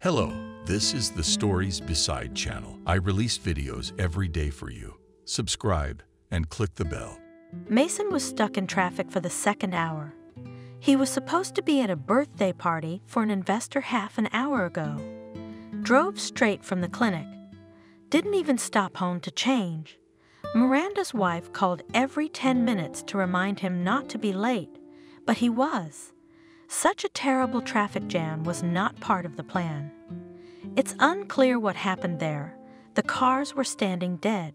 Hello, this is the Stories Beside channel. I release videos every day for you. Subscribe and click the bell. Mason was stuck in traffic for the second hour. He was supposed to be at a birthday party for an investor half an hour ago. Drove straight from the clinic. Didn't even stop home to change. Miranda's wife called every 10 minutes to remind him not to be late, but he was. Such a terrible traffic jam was not part of the plan. It's unclear what happened there. The cars were standing dead.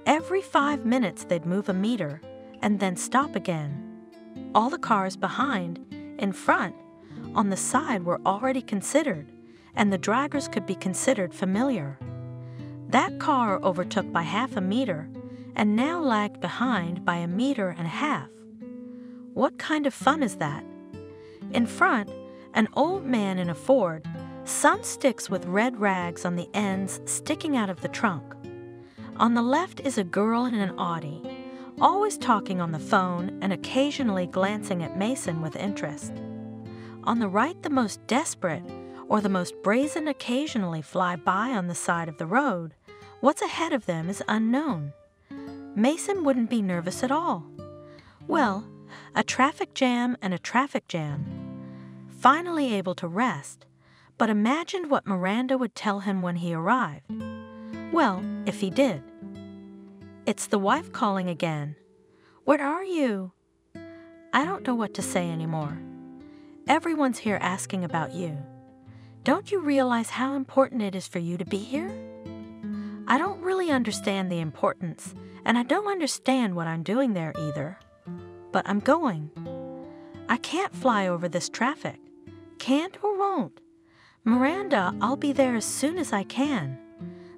Every 5 minutes they'd move a meter and then stop again. All the cars behind, in front, on the side were already considered, and the draggers could be considered familiar. That car overtook by half a meter and now lagged behind by a meter and a half. What kind of fun is that? In front, an old man in a Ford, some sticks with red rags on the ends sticking out of the trunk. On the left is a girl in an Audi, always talking on the phone and occasionally glancing at Mason with interest. On the right, the most desperate or the most brazen occasionally fly by on the side of the road. What's ahead of them is unknown. Mason wouldn't be nervous at all. Well, a traffic jam and a traffic jam. Finally able to rest, but imagined what Miranda would tell him when he arrived. Well, if he did. It's the wife calling again. Where are you? I don't know what to say anymore. Everyone's here asking about you. Don't you realize how important it is for you to be here? I don't really understand the importance, and I don't understand what I'm doing there either. But I'm going. I can't fly over this traffic. Can't or won't. Miranda, I'll be there as soon as I can.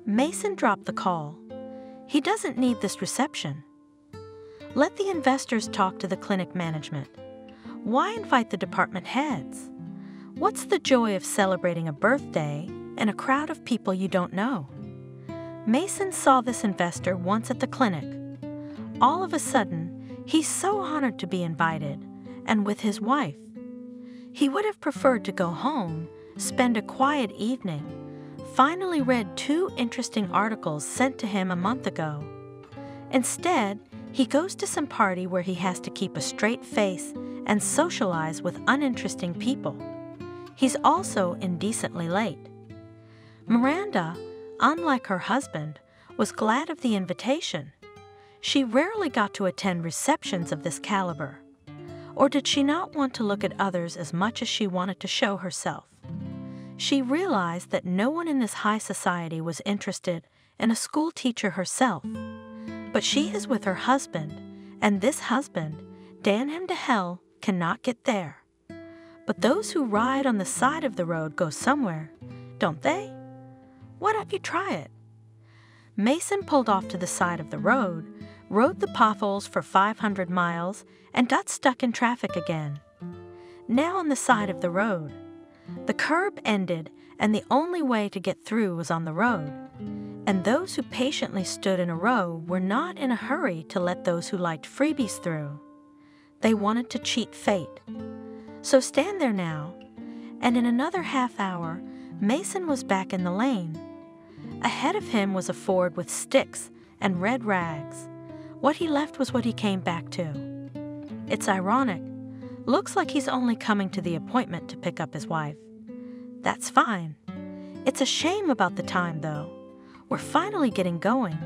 Mason dropped the call. He doesn't need this reception. Let the investors talk to the clinic management. Why invite the department heads? What's the joy of celebrating a birthday in a crowd of people you don't know? Mason saw this investor once at the clinic. All of a sudden, he's so honored to be invited, and with his wife. He would have preferred to go home, spend a quiet evening, finally read 2 interesting articles sent to him a month ago. Instead, he goes to some party where he has to keep a straight face and socialize with uninteresting people. He's also indecently late. Miranda, unlike her husband, was glad of the invitation. She rarely got to attend receptions of this caliber. Or did she not want to look at others as much as she wanted to show herself? She realized that no one in this high society was interested in a school teacher herself. But she is with her husband, and this husband, damn him to hell, cannot get there. But those who ride on the side of the road go somewhere, don't they? Why don't you try it? Mason pulled off to the side of the road, rode the potholes for 500 miles, and got stuck in traffic again. Now on the side of the road. The curb ended, and the only way to get through was on the road. And those who patiently stood in a row were not in a hurry to let those who liked freebies through. They wanted to cheat fate. So stand there now, and in another half hour, Mason was back in the lane. Ahead of him was a Ford with sticks and red rags. What he left was what he came back to. It's ironic. Looks like he's only coming to the appointment to pick up his wife. That's fine. It's a shame about the time, though. We're finally getting going.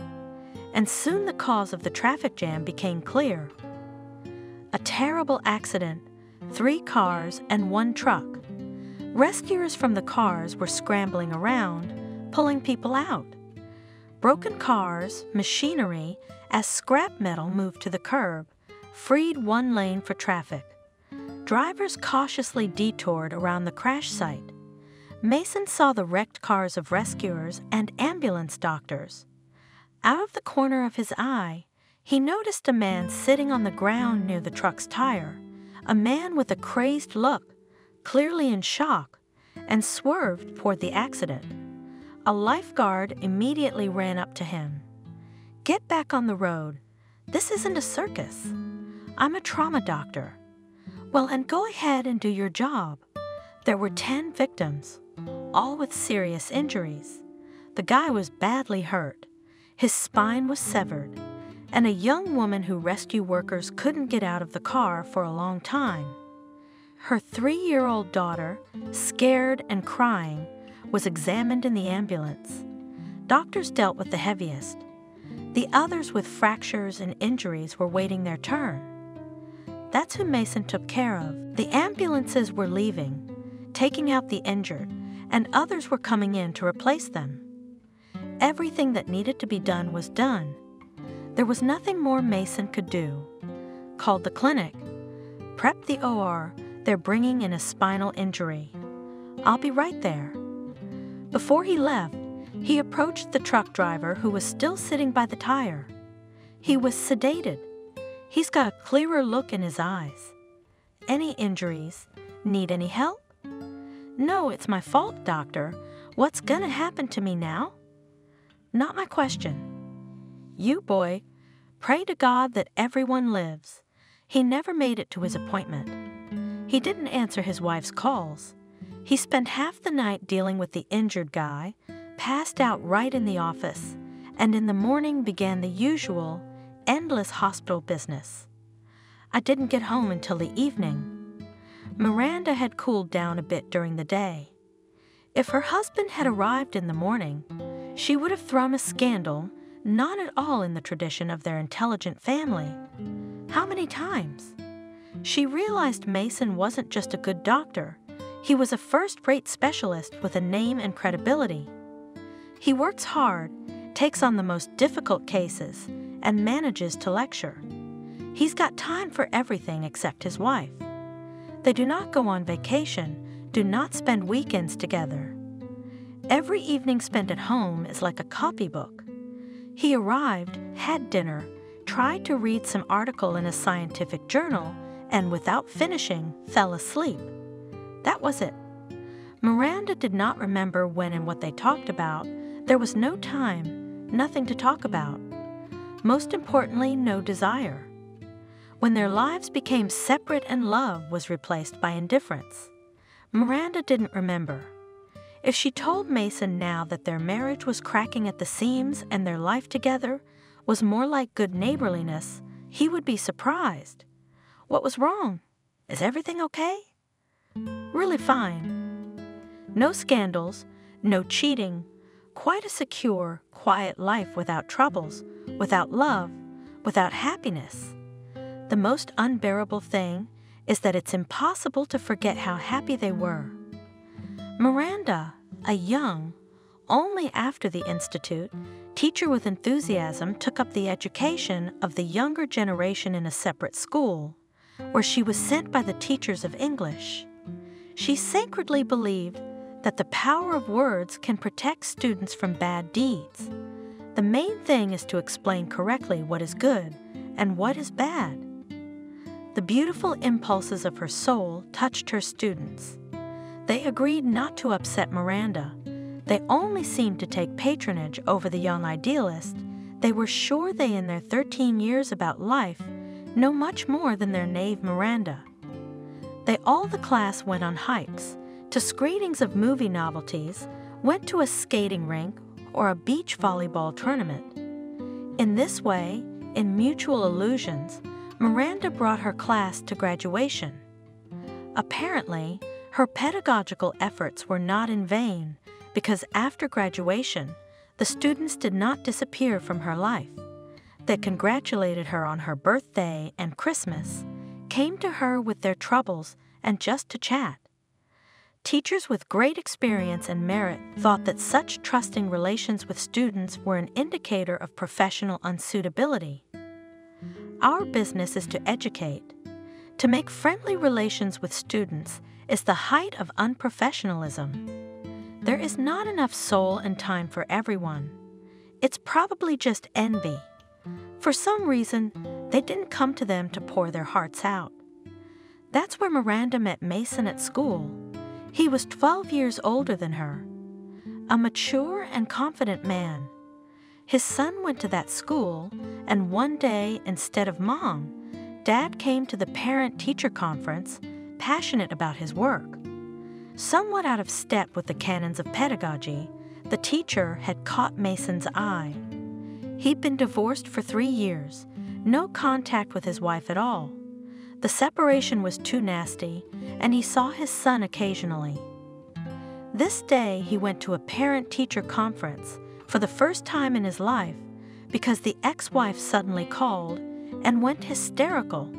And soon the cause of the traffic jam became clear. A terrible accident, 3 cars and 1 truck. Rescuers from the cars were scrambling around, pulling people out. Broken cars, machinery, as scrap metal moved to the curb, freed 1 lane for traffic. Drivers cautiously detoured around the crash site. Mason saw the wrecked cars of rescuers and ambulance doctors. Out of the corner of his eye, he noticed a man sitting on the ground near the truck's tire, a man with a crazed look, clearly in shock, and swerved toward the accident. A lifeguard immediately ran up to him. "Get back on the road. This isn't a circus. I'm a trauma doctor." "Well, and go ahead and do your job." There were 10 victims. all with serious injuries. The guy was badly hurt. His spine was severed, and a young woman who rescue workers couldn't get out of the car for a long time. Her 3-year-old daughter, scared and crying, was examined in the ambulance. Doctors dealt with the heaviest. The others with fractures and injuries were waiting their turn. That's who Mason took care of. The ambulances were leaving, taking out the injured, and others were coming in to replace them. Everything that needed to be done was done. There was nothing more Mason could do. Called the clinic. Prep the OR, they're bringing in a spinal injury. I'll be right there. Before he left, he approached the truck driver who was still sitting by the tire. He was sedated. He's got a clearer look in his eyes. Any injuries? Need any help? No, it's my fault, doctor. What's gonna happen to me now? Not my question. You, boy, pray to God that everyone lives. He never made it to his appointment. He didn't answer his wife's calls. He spent half the night dealing with the injured guy, passed out right in the office, and in the morning began the usual, endless hospital business. I didn't get home until the evening. Miranda had cooled down a bit during the day. If her husband had arrived in the morning, she would have thrown a scandal, not at all in the tradition of their intelligent family. How many times? She realized Mason wasn't just a good doctor. He was a first-rate specialist with a name and credibility. He works hard, takes on the most difficult cases, and manages to lecture. He's got time for everything except his wife. They do not go on vacation, do not spend weekends together. Every evening spent at home is like a copybook. He arrived, had dinner, tried to read some article in a scientific journal, and without finishing, fell asleep. That was it. Miranda did not remember when and what they talked about. There was no time, nothing to talk about. Most importantly, no desire. When their lives became separate and love was replaced by indifference. Miranda didn't remember. If she told Mason now that their marriage was cracking at the seams and their life together was more like good neighborliness, he would be surprised. What was wrong? Is everything okay? Really fine. No scandals, no cheating, quite a secure, quiet life without troubles, without love, without happiness. The most unbearable thing is that it's impossible to forget how happy they were. Miranda, a young, only after the Institute, teacher with enthusiasm took up the education of the younger generation in a separate school, where she was sent by the teachers of English. She sacredly believed that the power of words can protect students from bad deeds. The main thing is to explain correctly what is good and what is bad. The beautiful impulses of her soul touched her students. They agreed not to upset Miranda. They only seemed to take patronage over the young idealist. They were sure they, in their 13 years about life, know much more than their naive Miranda. All the class went on hikes, to screenings of movie novelties, went to a skating rink or a beach volleyball tournament. In this way, in mutual illusions, Miranda brought her class to graduation. Apparently, her pedagogical efforts were not in vain, because after graduation, the students did not disappear from her life. They congratulated her on her birthday and Christmas, came to her with their troubles and just to chat. Teachers with great experience and merit thought that such trusting relations with students were an indicator of professional unsuitability. Our business is to educate. To make friendly relations with students is the height of unprofessionalism. There is not enough soul and time for everyone. It's probably just envy. For some reason, they didn't come to them to pour their hearts out. That's where Miranda met Mason at school. He was 12 years older than her. A mature and confident man. His son went to that school, and one day, instead of Mom, Dad came to the parent-teacher conference, passionate about his work. Somewhat out of step with the canons of pedagogy, the teacher had caught Mason's eye. He'd been divorced for 3 years, no contact with his wife at all. The separation was too nasty, and he saw his son occasionally. This day he went to a parent-teacher conference for the first time in his life because the ex-wife suddenly called and went hysterical,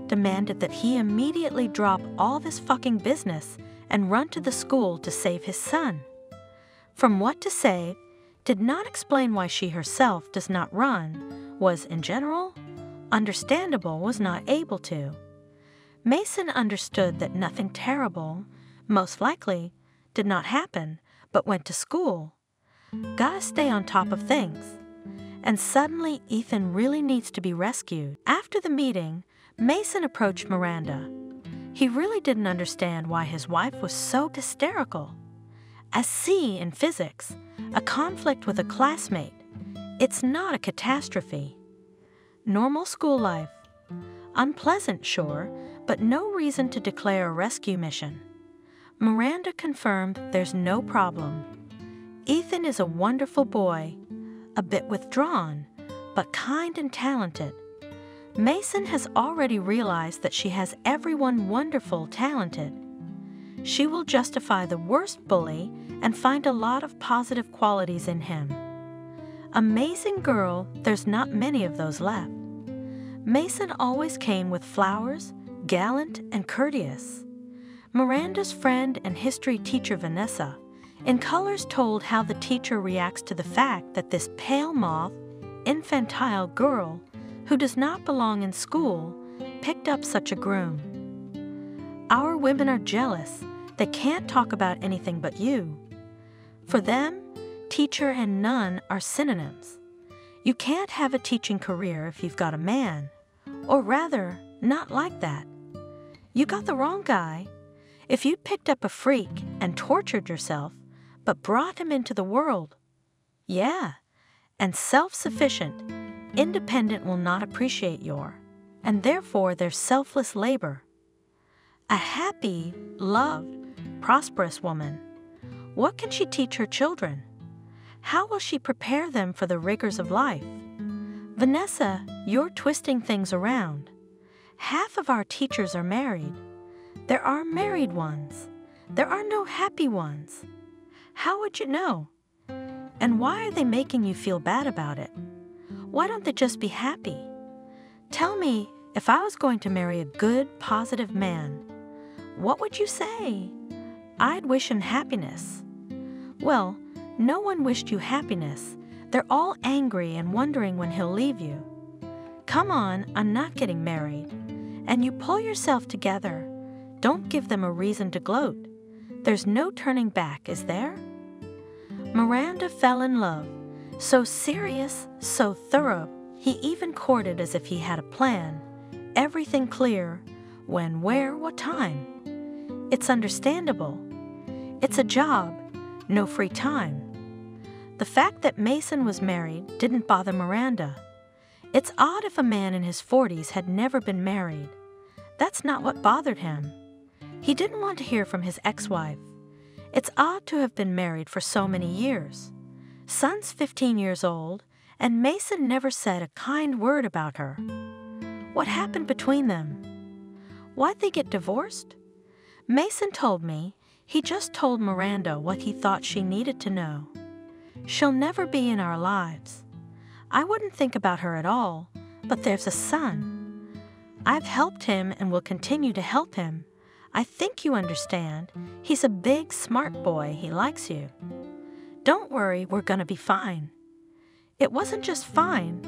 demanded that he immediately drop all this fucking business and run to the school to save his son. From what to save, did not explain why she herself does not run, was, in general, understandable, was not able to. Mason understood that nothing terrible, most likely, did not happen, but went to school. Gotta stay on top of things. And suddenly Ethan really needs to be rescued. After the meeting, Mason approached Miranda. He really didn't understand why his wife was so hysterical. A C in physics, a conflict with a classmate. It's not a catastrophe. Normal school life. Unpleasant, sure, but no reason to declare a rescue mission. Miranda confirmed there's no problem. Ethan is a wonderful boy, a bit withdrawn, but kind and talented. Mason has already realized that she has everyone wonderful, talented. She will justify the worst bully and find a lot of positive qualities in him. Amazing girl, there's not many of those left. Mason always came with flowers, gallant and courteous. Miranda's friend and history teacher Vanessa, in colors, told how the teacher reacts to the fact that this pale moth, infantile girl who does not belong in school picked up such a groom. Our women are jealous. They can't talk about anything but you. For them, teacher and nun are synonyms. You can't have a teaching career if you've got a man, or rather, not like that. You got the wrong guy. If you'd picked up a freak and tortured yourself, but brought him into the world, yeah, and self-sufficient, independent will not appreciate your, and therefore their selfless labor. A happy, loved, prosperous woman, what can she teach her children? How will she prepare them for the rigors of life? Vanessa, you're twisting things around. Half of our teachers are married. There are married ones. There are no happy ones. How would you know? And why are they making you feel bad about it? Why don't they just be happy? Tell me, if I was going to marry a good, positive man, what would you say? I'd wish him happiness. Well, no one wished you happiness. They're all angry and wondering when he'll leave you. Come on, I'm not getting married. And you pull yourself together. Don't give them a reason to gloat. There's no turning back, is there? Miranda fell in love. So serious, so thorough, he even courted as if he had a plan. Everything clear. When, where, what time. It's understandable. It's a job, no free time. The fact that Mason was married didn't bother Miranda. It's odd if a man in his 40s had never been married. That's not what bothered him. He didn't want to hear from his ex-wife. It's odd to have been married for so many years. Son's 15 years old, and Mason never said a kind word about her. What happened between them? Why'd they get divorced? Mason told me he just told Miranda what he thought she needed to know. She'll never be in our lives. I wouldn't think about her at all, but there's a son. I've helped him and will continue to help him. I think you understand. He's a big, smart boy. He likes you. Don't worry, we're gonna be fine. It wasn't just fine.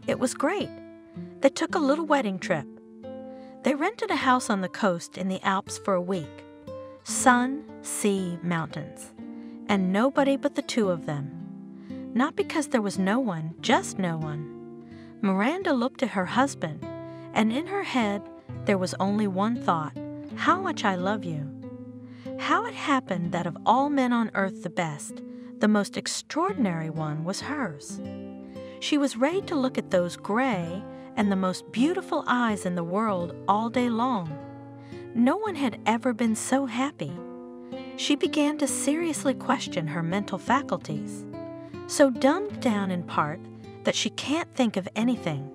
It was great. They took a little wedding trip. They rented a house on the coast in the Alps for a week. Sun, sea, mountains. And nobody but the two of them. Not because there was no one, just no one. Miranda looked at her husband, and in her head there was only one thought: how much I love you. How it happened that of all men on earth the best, the most extraordinary one was hers. She was ready to look at those gray and the most beautiful eyes in the world all day long. No one had ever been so happy. She began to seriously question her mental faculties, so dumbed down in part that she can't think of anything.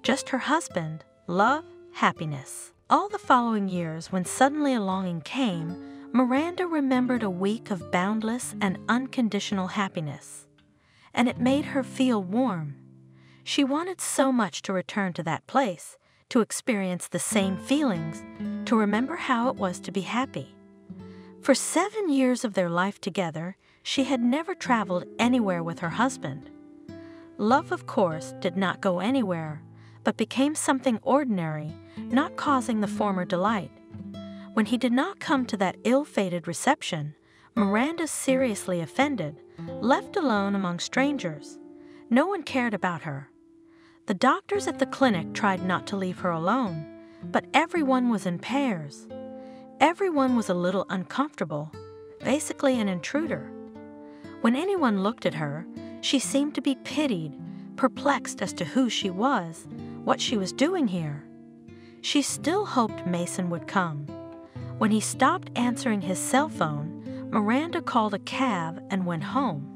Just her husband, love, happiness. All the following years, when suddenly a longing came, Miranda remembered a week of boundless and unconditional happiness, and it made her feel warm. She wanted so much to return to that place, to experience the same feelings, to remember how it was to be happy. For 7 years of their life together, she had never traveled anywhere with her husband. Love, of course, did not go anywhere, but became something ordinary, not causing the former delight. When he did not come to that ill-fated reception, Miranda, seriously offended, left alone among strangers. No one cared about her. The doctors at the clinic tried not to leave her alone, but everyone was in pairs. Everyone was a little uncomfortable, basically an intruder. When anyone looked at her, she seemed to be pitied, perplexed as to who she was, what she was doing here. She still hoped Mason would come. When he stopped answering his cell phone, Miranda called a cab and went home.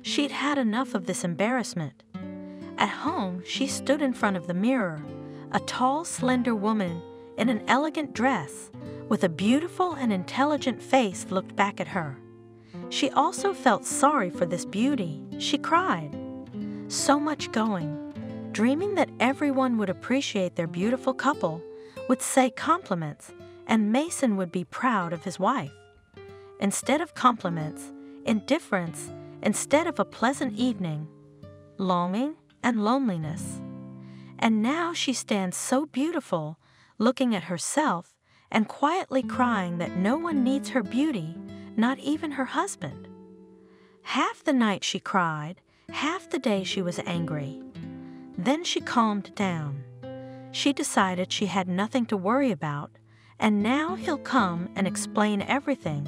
She'd had enough of this embarrassment. At home, she stood in front of the mirror, a tall, slender woman in an elegant dress, with a beautiful and intelligent face looked back at her. She also felt sorry for this beauty. She cried. So much going, dreaming that everyone would appreciate their beautiful couple, would say compliments, and Mason would be proud of his wife. Instead of compliments, indifference, instead of a pleasant evening, longing and loneliness. And now she stands so beautiful, looking at herself and quietly crying that no one needs her beauty, not even her husband. Half the night she cried, half the day she was angry. Then she calmed down. She decided she had nothing to worry about, and now he'll come and explain everything.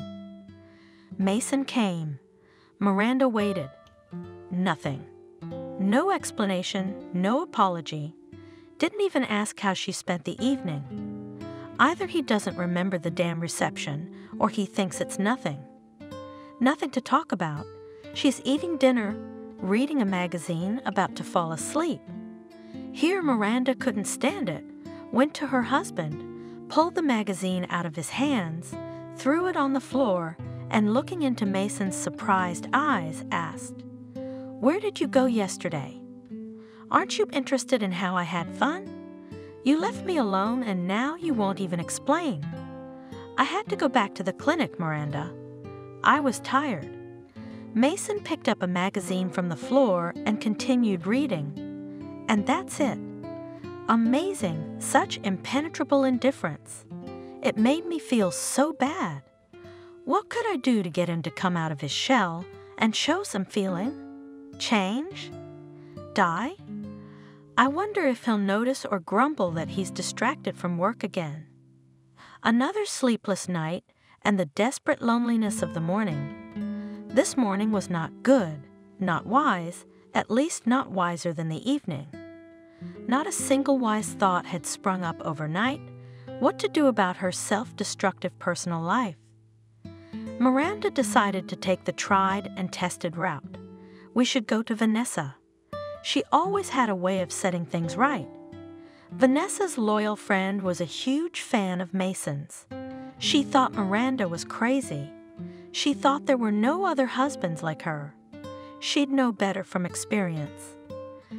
Mason came. Miranda waited. Nothing. No explanation, no apology. Didn't even ask how she spent the evening. Either he doesn't remember the damn reception, or he thinks it's nothing. Nothing to talk about. She's eating dinner, reading a magazine, about to fall asleep. Here Miranda couldn't stand it, went to her husband, pulled the magazine out of his hands, threw it on the floor, and looking into Mason's surprised eyes, asked, "Where did you go yesterday? Aren't you interested in how I had fun? You left me alone and now you won't even explain." "I had to go back to the clinic, Miranda. I was tired." Mason picked up a magazine from the floor and continued reading. And that's it. Amazing, such impenetrable indifference. It made me feel so bad. What could I do to get him to come out of his shell and show some feeling? Change? Die? I wonder if he'll notice or grumble that he's distracted from work again. Another sleepless night and the desperate loneliness of the morning. This morning was not good, not wise, at least not wiser than the evening. Not a single wise thought had sprung up overnight. What to do about her self-destructive personal life? Miranda decided to take the tried and tested route. We should go to Vanessa. She always had a way of setting things right. Vanessa's loyal friend was a huge fan of Mason's. She thought Miranda was crazy. She thought there were no other husbands like her. She'd know better from experience.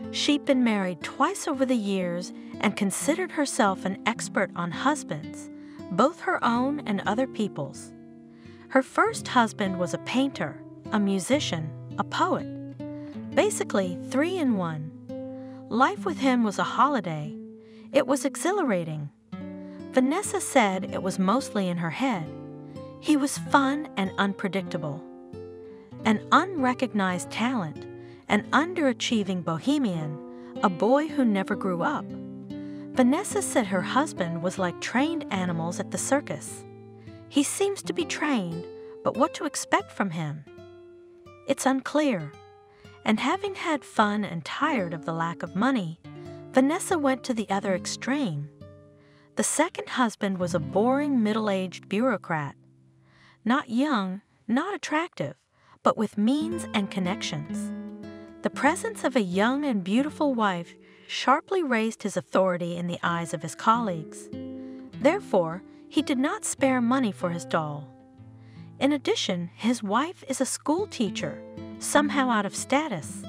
She'd been married twice over the years and considered herself an expert on husbands, both her own and other people's. Her first husband was a painter, a musician, a poet. Basically, 3 in 1. Life with him was a holiday. It was exhilarating. Vanessa said it was mostly in her head. He was fun and unpredictable. An unrecognized talent, an underachieving bohemian, a boy who never grew up. Vanessa said her husband was like trained animals at the circus. He seems to be trained, but what to expect from him? It's unclear. And having had fun and tired of the lack of money, Vanessa went to the other extreme. The second husband was a boring middle-aged bureaucrat. Not young, not attractive, but with means and connections. The presence of a young and beautiful wife sharply raised his authority in the eyes of his colleagues. Therefore, he did not spare money for his doll. In addition, his wife is a school teacher, somehow out of status.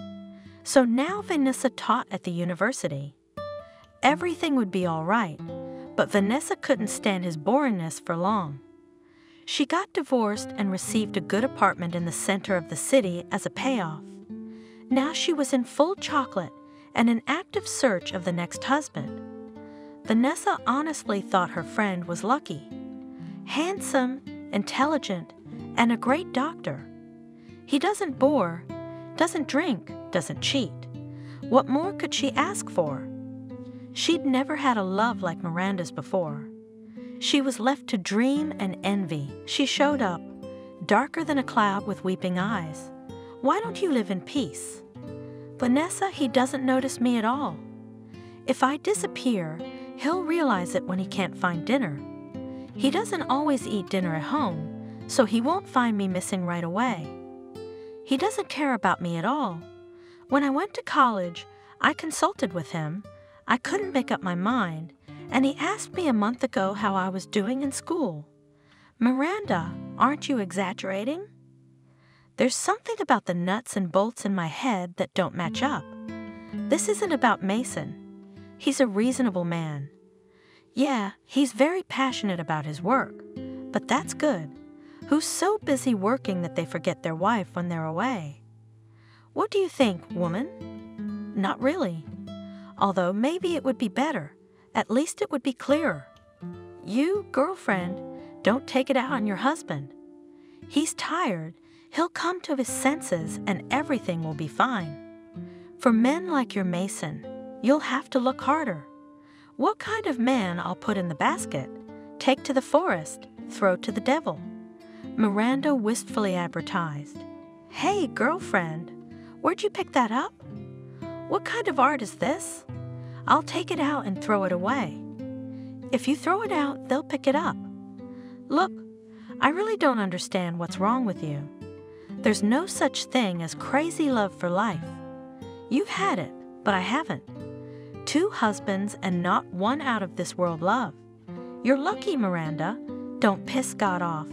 So now Vanessa taught at the university. Everything would be all right, but Vanessa couldn't stand his boringness for long. She got divorced and received a good apartment in the center of the city as a payoff. Now she was in full chocolate and in active search of the next husband. Vanessa honestly thought her friend was lucky. Handsome, intelligent, and a great doctor. He doesn't bore, doesn't drink, doesn't cheat. What more could she ask for? She'd never had a love like Miranda's before. She was left to dream and envy. She showed up, darker than a cloud with weeping eyes. Why don't you live in peace? Vanessa, he doesn't notice me at all. If I disappear, he'll realize it when he can't find dinner. He doesn't always eat dinner at home, so he won't find me missing right away. He doesn't care about me at all. When I went to college, I consulted with him. I couldn't make up my mind, and he asked me a month ago how I was doing in school. Miranda, aren't you exaggerating? There's something about the nuts and bolts in my head that don't match up. This isn't about Mason. He's a reasonable man. Yeah, he's very passionate about his work, but that's good. Who's so busy working that they forget their wife when they're away? What do you think, woman? Not really. Although maybe it would be better. At least it would be clearer. You, girlfriend, don't take it out on your husband. He's tired. He'll come to his senses and everything will be fine. For men like your Mason, you'll have to look harder. What kind of man I'll put in the basket? Take to the forest, throw to the devil. Miranda wistfully advertised. Hey, girlfriend, where'd you pick that up? What kind of art is this? I'll take it out and throw it away. If you throw it out, they'll pick it up. Look, I really don't understand what's wrong with you. There's no such thing as crazy love for life. You've had it, but I haven't. 2 husbands and not one out of this world love. You're lucky, Miranda. Don't piss God off.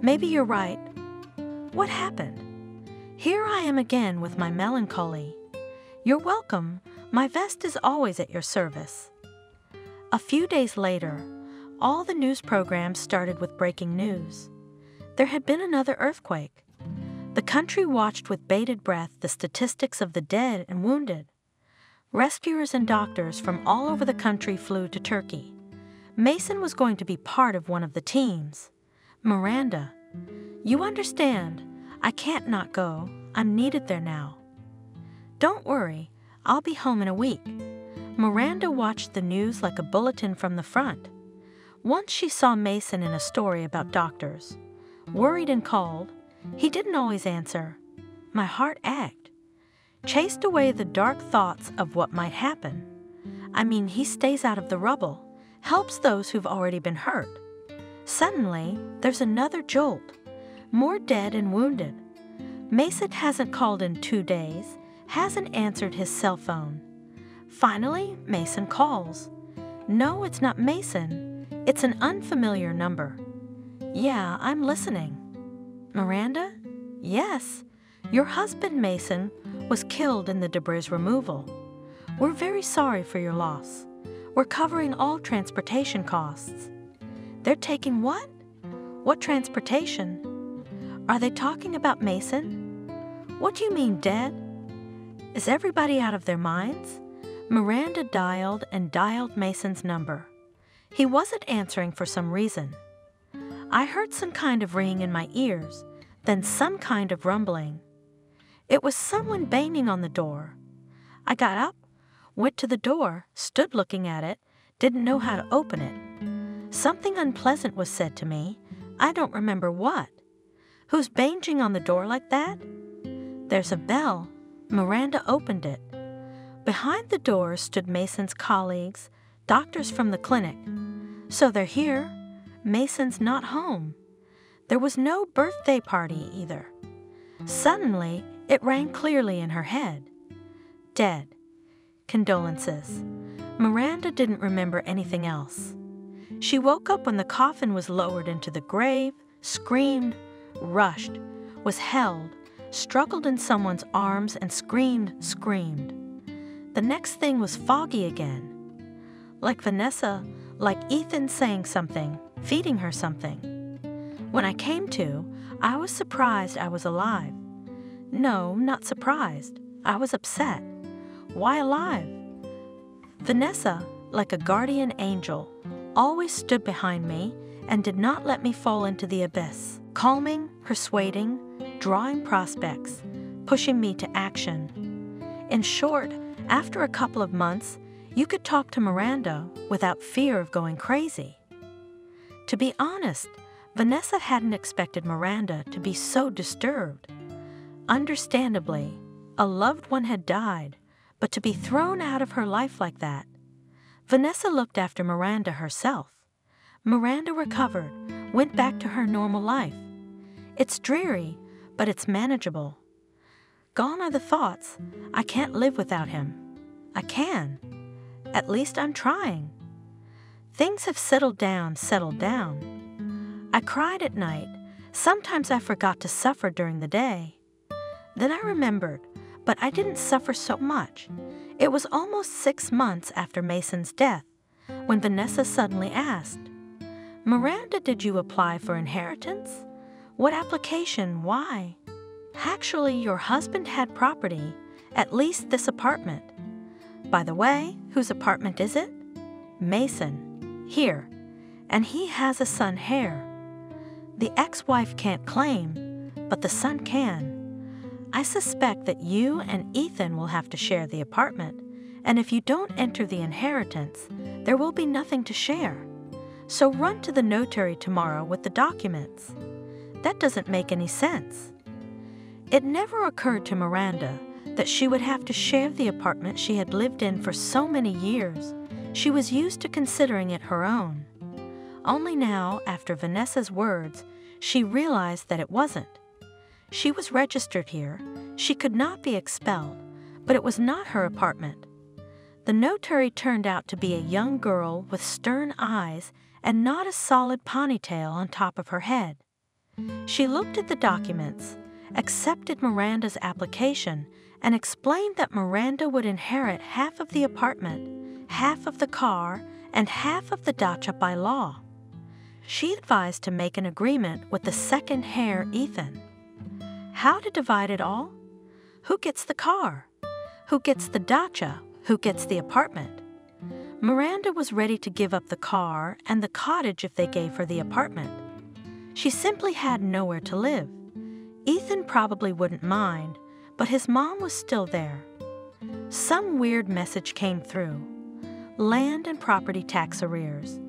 Maybe you're right. What happened? Here I am again with my melancholy. You're welcome. My vest is always at your service. A few days later, all the news programs started with breaking news. There had been another earthquake. The country watched with bated breath the statistics of the dead and wounded. Rescuers and doctors from all over the country flew to Turkey. Mason was going to be part of one of the teams. Miranda, you understand, I can't not go. I'm needed there now. Don't worry, I'll be home in a week. Miranda watched the news like a bulletin from the front. Once she saw Mason in a story about doctors. Worried and called, he didn't always answer. My heart ached. Chased away the dark thoughts of what might happen. I mean, he stays out of the rubble, helps those who've already been hurt. Suddenly, there's another jolt. More dead and wounded. Mason hasn't called in 2 days, hasn't answered his cell phone. Finally, Mason calls. No, it's not Mason. It's an unfamiliar number. Yeah, I'm listening. Miranda? Yes. Your husband, Mason, was killed in the debris removal. We're very sorry for your loss. We're covering all transportation costs. They're taking what? What transportation? Are they talking about Mason? What do you mean, dead? Is everybody out of their minds? Miranda dialed and dialed Mason's number. He wasn't answering for some reason. I heard some kind of ringing in my ears, then some kind of rumbling. It was someone banging on the door. I got up, went to the door, stood looking at it, didn't know how to open it. Something unpleasant was said to me. I don't remember what. Who's banging on the door like that? There's a bell. Miranda opened it. Behind the door stood Mason's colleagues, doctors from the clinic. So they're here. Mason's not home. There was no birthday party either. Suddenly, it rang clearly in her head. Dead. Condolences. Miranda didn't remember anything else. She woke up when the coffin was lowered into the grave, screamed, rushed, was held, struggled in someone's arms, and screamed. The next thing was foggy again. Like Vanessa, like Ethan saying something, feeding her something. When I came to, I was surprised I was alive. No, not surprised. I was upset. Why alive? Vanessa, like a guardian angel, always stood behind me and did not let me fall into the abyss, calming, persuading, drawing prospects, pushing me to action. In short, after a couple of months, you could talk to Miranda without fear of going crazy. To be honest, Vanessa hadn't expected Miranda to be so disturbed. Understandably, a loved one had died, but to be thrown out of her life like that. Vanessa looked after Miranda herself. Miranda recovered, went back to her normal life. It's dreary, but it's manageable. Gone are the thoughts, I can't live without him. I can. At least I'm trying. Things have settled down. I cried at night. Sometimes I forgot to suffer during the day. Then I remembered, but I didn't suffer so much. It was almost 6 months after Mason's death when Vanessa suddenly asked, Miranda, did you apply for inheritance? What application? Why? Actually, your husband had property, at least this apartment. By the way, whose apartment is it? Mason. Here. And he has a son, Hare. The ex-wife can't claim, but the son can. I suspect that you and Ethan will have to share the apartment, and if you don't enter the inheritance, there will be nothing to share. So run to the notary tomorrow with the documents. That doesn't make any sense. It never occurred to Miranda that she would have to share the apartment she had lived in for so many years. She was used to considering it her own. Only now, after Vanessa's words, she realized that it wasn't. She was registered here. She could not be expelled, but it was not her apartment. The notary turned out to be a young girl with stern eyes and not a solid ponytail on top of her head. She looked at the documents, accepted Miranda's application, and explained that Miranda would inherit half of the apartment, half of the car, and half of the dacha by law. She advised to make an agreement with the second heir, Ethan. How to divide it all? Who gets the car? Who gets the dacha? Who gets the apartment? Miranda was ready to give up the car and the cottage if they gave her the apartment. She simply had nowhere to live. Ethan probably wouldn't mind, but his mom was still there. Some weird message came through. Land and property tax arrears.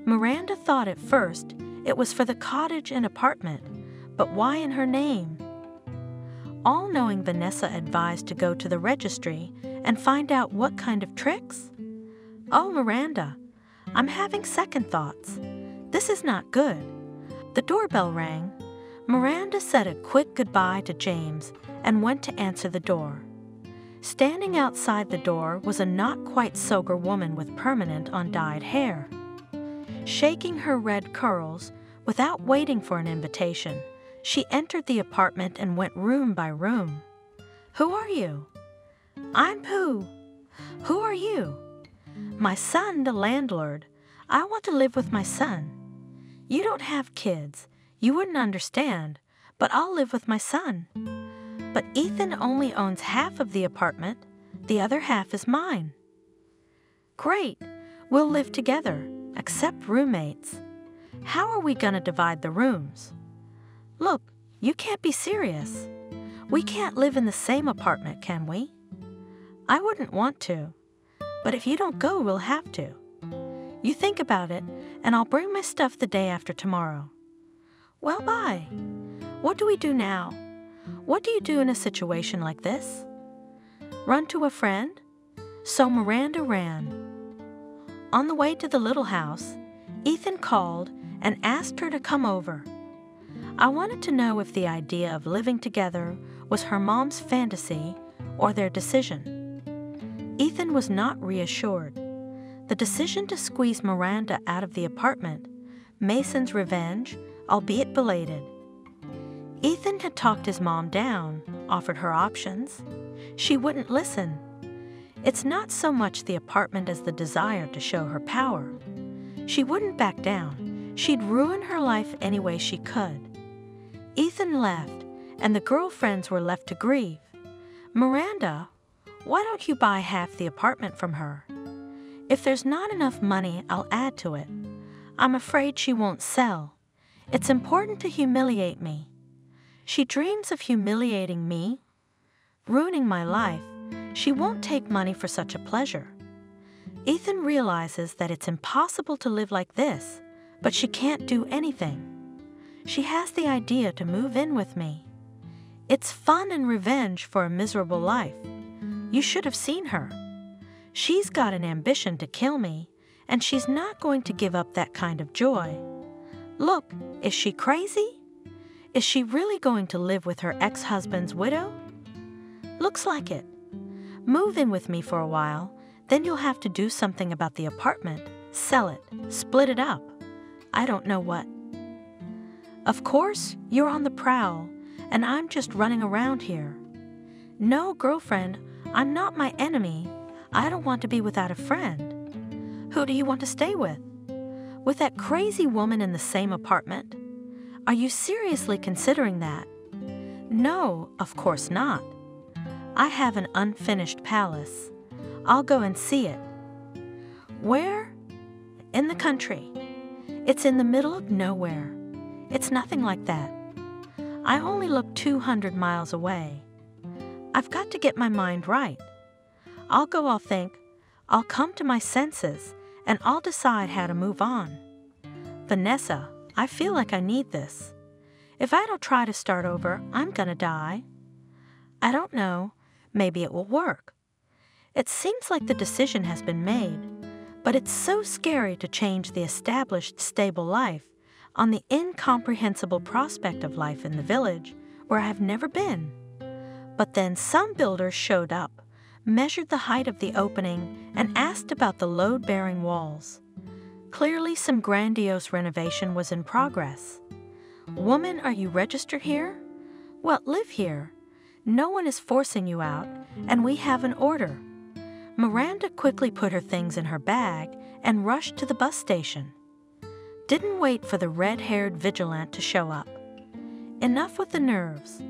Miranda thought at first it was for the cottage and apartment, but why in her name? All-knowing Vanessa advised to go to the registry and find out what kind of tricks. Oh, Miranda, I'm having second thoughts. This is not good. The doorbell rang. Miranda said a quick goodbye to James and went to answer the door. Standing outside the door was a not-quite-sober woman with permanent undyed hair. Shaking her red curls, without waiting for an invitation, she entered the apartment and went room by room. Who are you? I'm Pooh. Who are you? My son, the landlord. I want to live with my son. You don't have kids. You wouldn't understand, but I'll live with my son. But Ethan only owns half of the apartment. The other half is mine. Great. We'll live together, except roommates. How are we going to divide the rooms? Look, you can't be serious. We can't live in the same apartment, can we? I wouldn't want to, but if you don't go, we'll have to. You think about it, and I'll bring my stuff the day after tomorrow. Well, bye. What do we do now? What do you do in a situation like this? Run to a friend? So Miranda ran. On the way to the little house, Ethan called and asked her to come over. I wanted to know if the idea of living together was her mom's fantasy or their decision. Ethan was not reassured. The decision to squeeze Miranda out of the apartment, Mason's revenge, albeit belated. Ethan had talked his mom down, offered her options. She wouldn't listen. It's not so much the apartment as the desire to show her power. She wouldn't back down. She'd ruin her life any way she could. Ethan left, and the girlfriends were left to grieve. Miranda, why don't you buy half the apartment from her? If there's not enough money, I'll add to it. I'm afraid she won't sell. It's important to humiliate me. She dreams of humiliating me, ruining my life. She won't take money for such a pleasure. Ethan realizes that it's impossible to live like this, but she can't do anything. She has the idea to move in with me. It's fun and revenge for a miserable life. You should have seen her. She's got an ambition to kill me, and she's not going to give up that kind of joy. Look, is she crazy? Is she really going to live with her ex-husband's widow? Looks like it. Move in with me for a while, then you'll have to do something about the apartment, sell it, split it up. I don't know what. Of course, you're on the prowl, and I'm just running around here. No, girlfriend, I'm not my enemy. I don't want to be without a friend. Who do you want to stay with? With that crazy woman in the same apartment? Are you seriously considering that? No, of course not. I have an unfinished palace. I'll go and see it. Where? In the country. It's in the middle of nowhere. It's nothing like that. I only look 200 miles away. I've got to get my mind right. I'll go, I'll think, I'll come to my senses, and I'll decide how to move on. Vanessa, I feel like I need this. If I don't try to start over, I'm gonna die. I don't know. Maybe it will work. It seems like the decision has been made, but it's so scary to change the established, stable life on the incomprehensible prospect of life in the village where I have never been. But then some builders showed up, measured the height of the opening, and asked about the load-bearing walls. Clearly some grandiose renovation was in progress. Woman, are you registered here? Well, live here. No one is forcing you out, and we have an order. Miranda quickly put her things in her bag and rushed to the bus station. Didn't wait for the red-haired vigilant to show up. Enough with the nerves.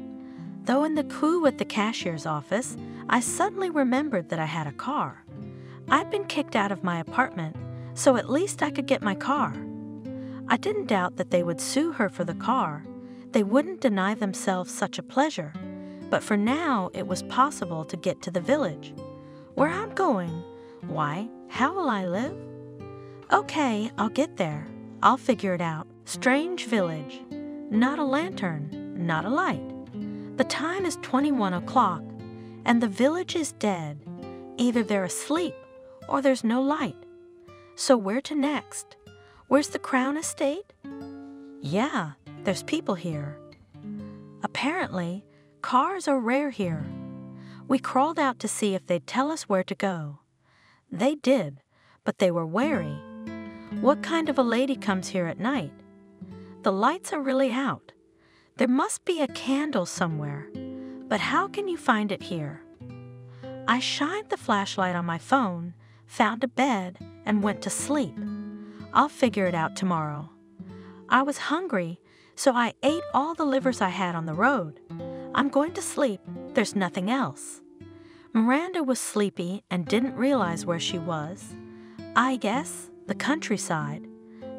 Though in the coup at the cashier's office, I suddenly remembered that I had a car. I'd been kicked out of my apartment, so at least I could get my car. I didn't doubt that they would sue her for the car. They wouldn't deny themselves such a pleasure. But for now, it was possible to get to the village. Where I'm going? Why, how will I live? Okay, I'll get there. I'll figure it out. Strange village. Not a lantern, not a light. The time is 21 o'clock, and the village is dead. Either they're asleep, or there's no light. So where to next? Where's the Crown Estate? Yeah, there's people here. Apparently, cars are rare here. We crawled out to see if they'd tell us where to go. They did, but they were wary. What kind of a lady comes here at night? The lights are really out. There must be a candle somewhere, but how can you find it here? I shined the flashlight on my phone, found a bed, and went to sleep. I'll figure it out tomorrow. I was hungry, so I ate all the livers I had on the road. I'm going to sleep. There's nothing else. Miranda was sleepy and didn't realize where she was. I guess the countryside.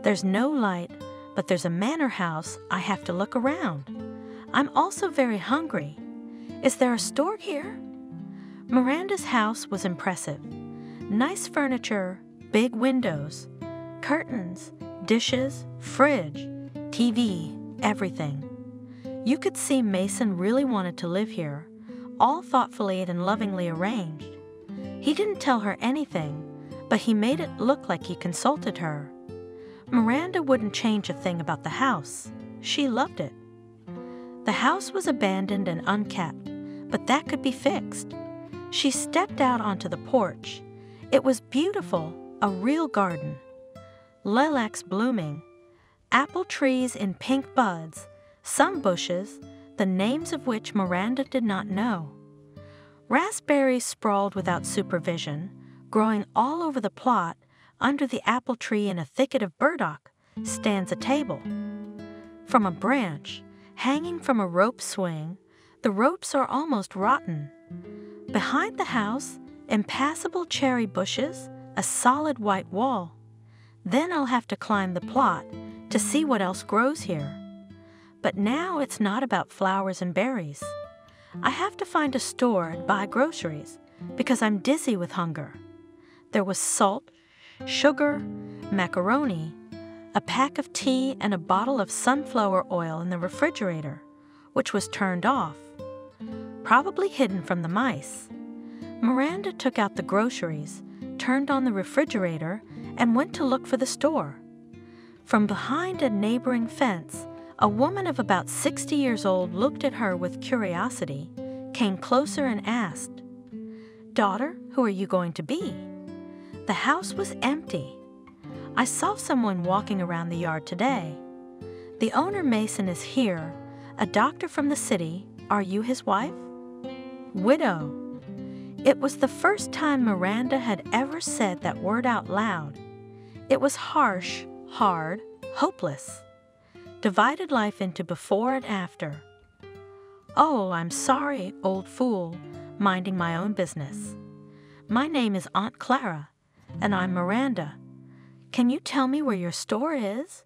There's no light, but there's a manor house. I have to look around. I'm also very hungry. Is there a store here? Miranda's house was impressive. Nice furniture, big windows, curtains, dishes, fridge, TV, everything. You could see Mason really wanted to live here, all thoughtfully and lovingly arranged. He didn't tell her anything, but he made it look like he consulted her. Miranda wouldn't change a thing about the house. She loved it. The house was abandoned and unkept, but that could be fixed. She stepped out onto the porch. It was beautiful, a real garden. Lilacs blooming, apple trees in pink buds, some bushes, the names of which Miranda did not know. Raspberries sprawled without supervision, growing all over the plot. Under the apple tree in a thicket of burdock stands a table. From a branch, hanging from a rope swing, the ropes are almost rotten. Behind the house, impassable cherry bushes, a solid white wall. Then I'll have to climb the plot to see what else grows here. But now it's not about flowers and berries. I have to find a store and buy groceries because I'm dizzy with hunger. There was salt, sugar, macaroni, a pack of tea, and a bottle of sunflower oil in the refrigerator, which was turned off, probably hidden from the mice. Miranda took out the groceries, turned on the refrigerator, and went to look for the store. From behind a neighboring fence, a woman of about 60 years old looked at her with curiosity, came closer and asked, "Daughter, who are you going to be?" The house was empty. "I saw someone walking around the yard today. The owner Mason is here, a doctor from the city. Are you his wife?" Widow. It was the first time Miranda had ever said that word out loud. It was harsh, hard, hopeless. Divided life into before and after. "Oh, I'm sorry, old fool, minding my own business. My name is Aunt Clara, and I'm Miranda. Can you tell me where your store is?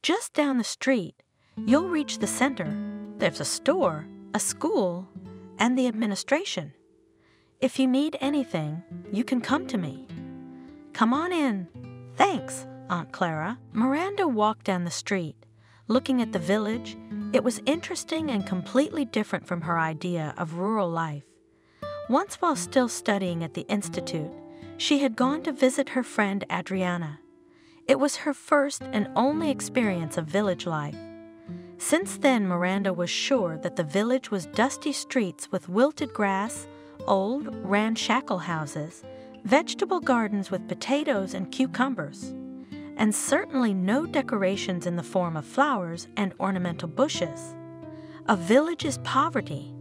Just down the street. You'll reach the center. There's a store, a school, and the administration. If you need anything, you can come to me." "Come on in." "Thanks, Aunt Clara." Miranda walked down the street, looking at the village. It was interesting and completely different from her idea of rural life. Once, while still studying at the institute, she had gone to visit her friend Adriana. It was her first and only experience of village life. Since then, Miranda was sure that the village was dusty streets with wilted grass, old, ramshackle houses, vegetable gardens with potatoes and cucumbers, and certainly no decorations in the form of flowers and ornamental bushes. A village is poverty,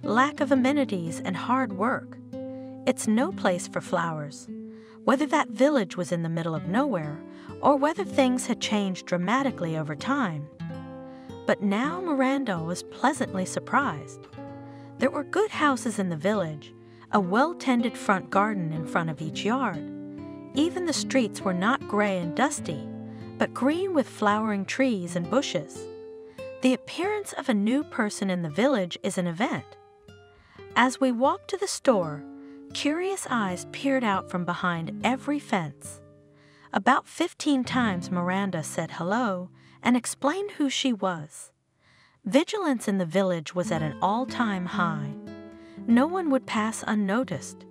lack of amenities, and hard work. It's no place for flowers. Whether that village was in the middle of nowhere, or whether things had changed dramatically over time. But now Miranda was pleasantly surprised. There were good houses in the village, a well-tended front garden in front of each yard. Even the streets were not gray and dusty, but green with flowering trees and bushes. The appearance of a new person in the village is an event. As we walked to the store, curious eyes peered out from behind every fence. About 15 times Miranda said hello and explained who she was. Vigilance in the village was at an all-time high. No one would pass unnoticed.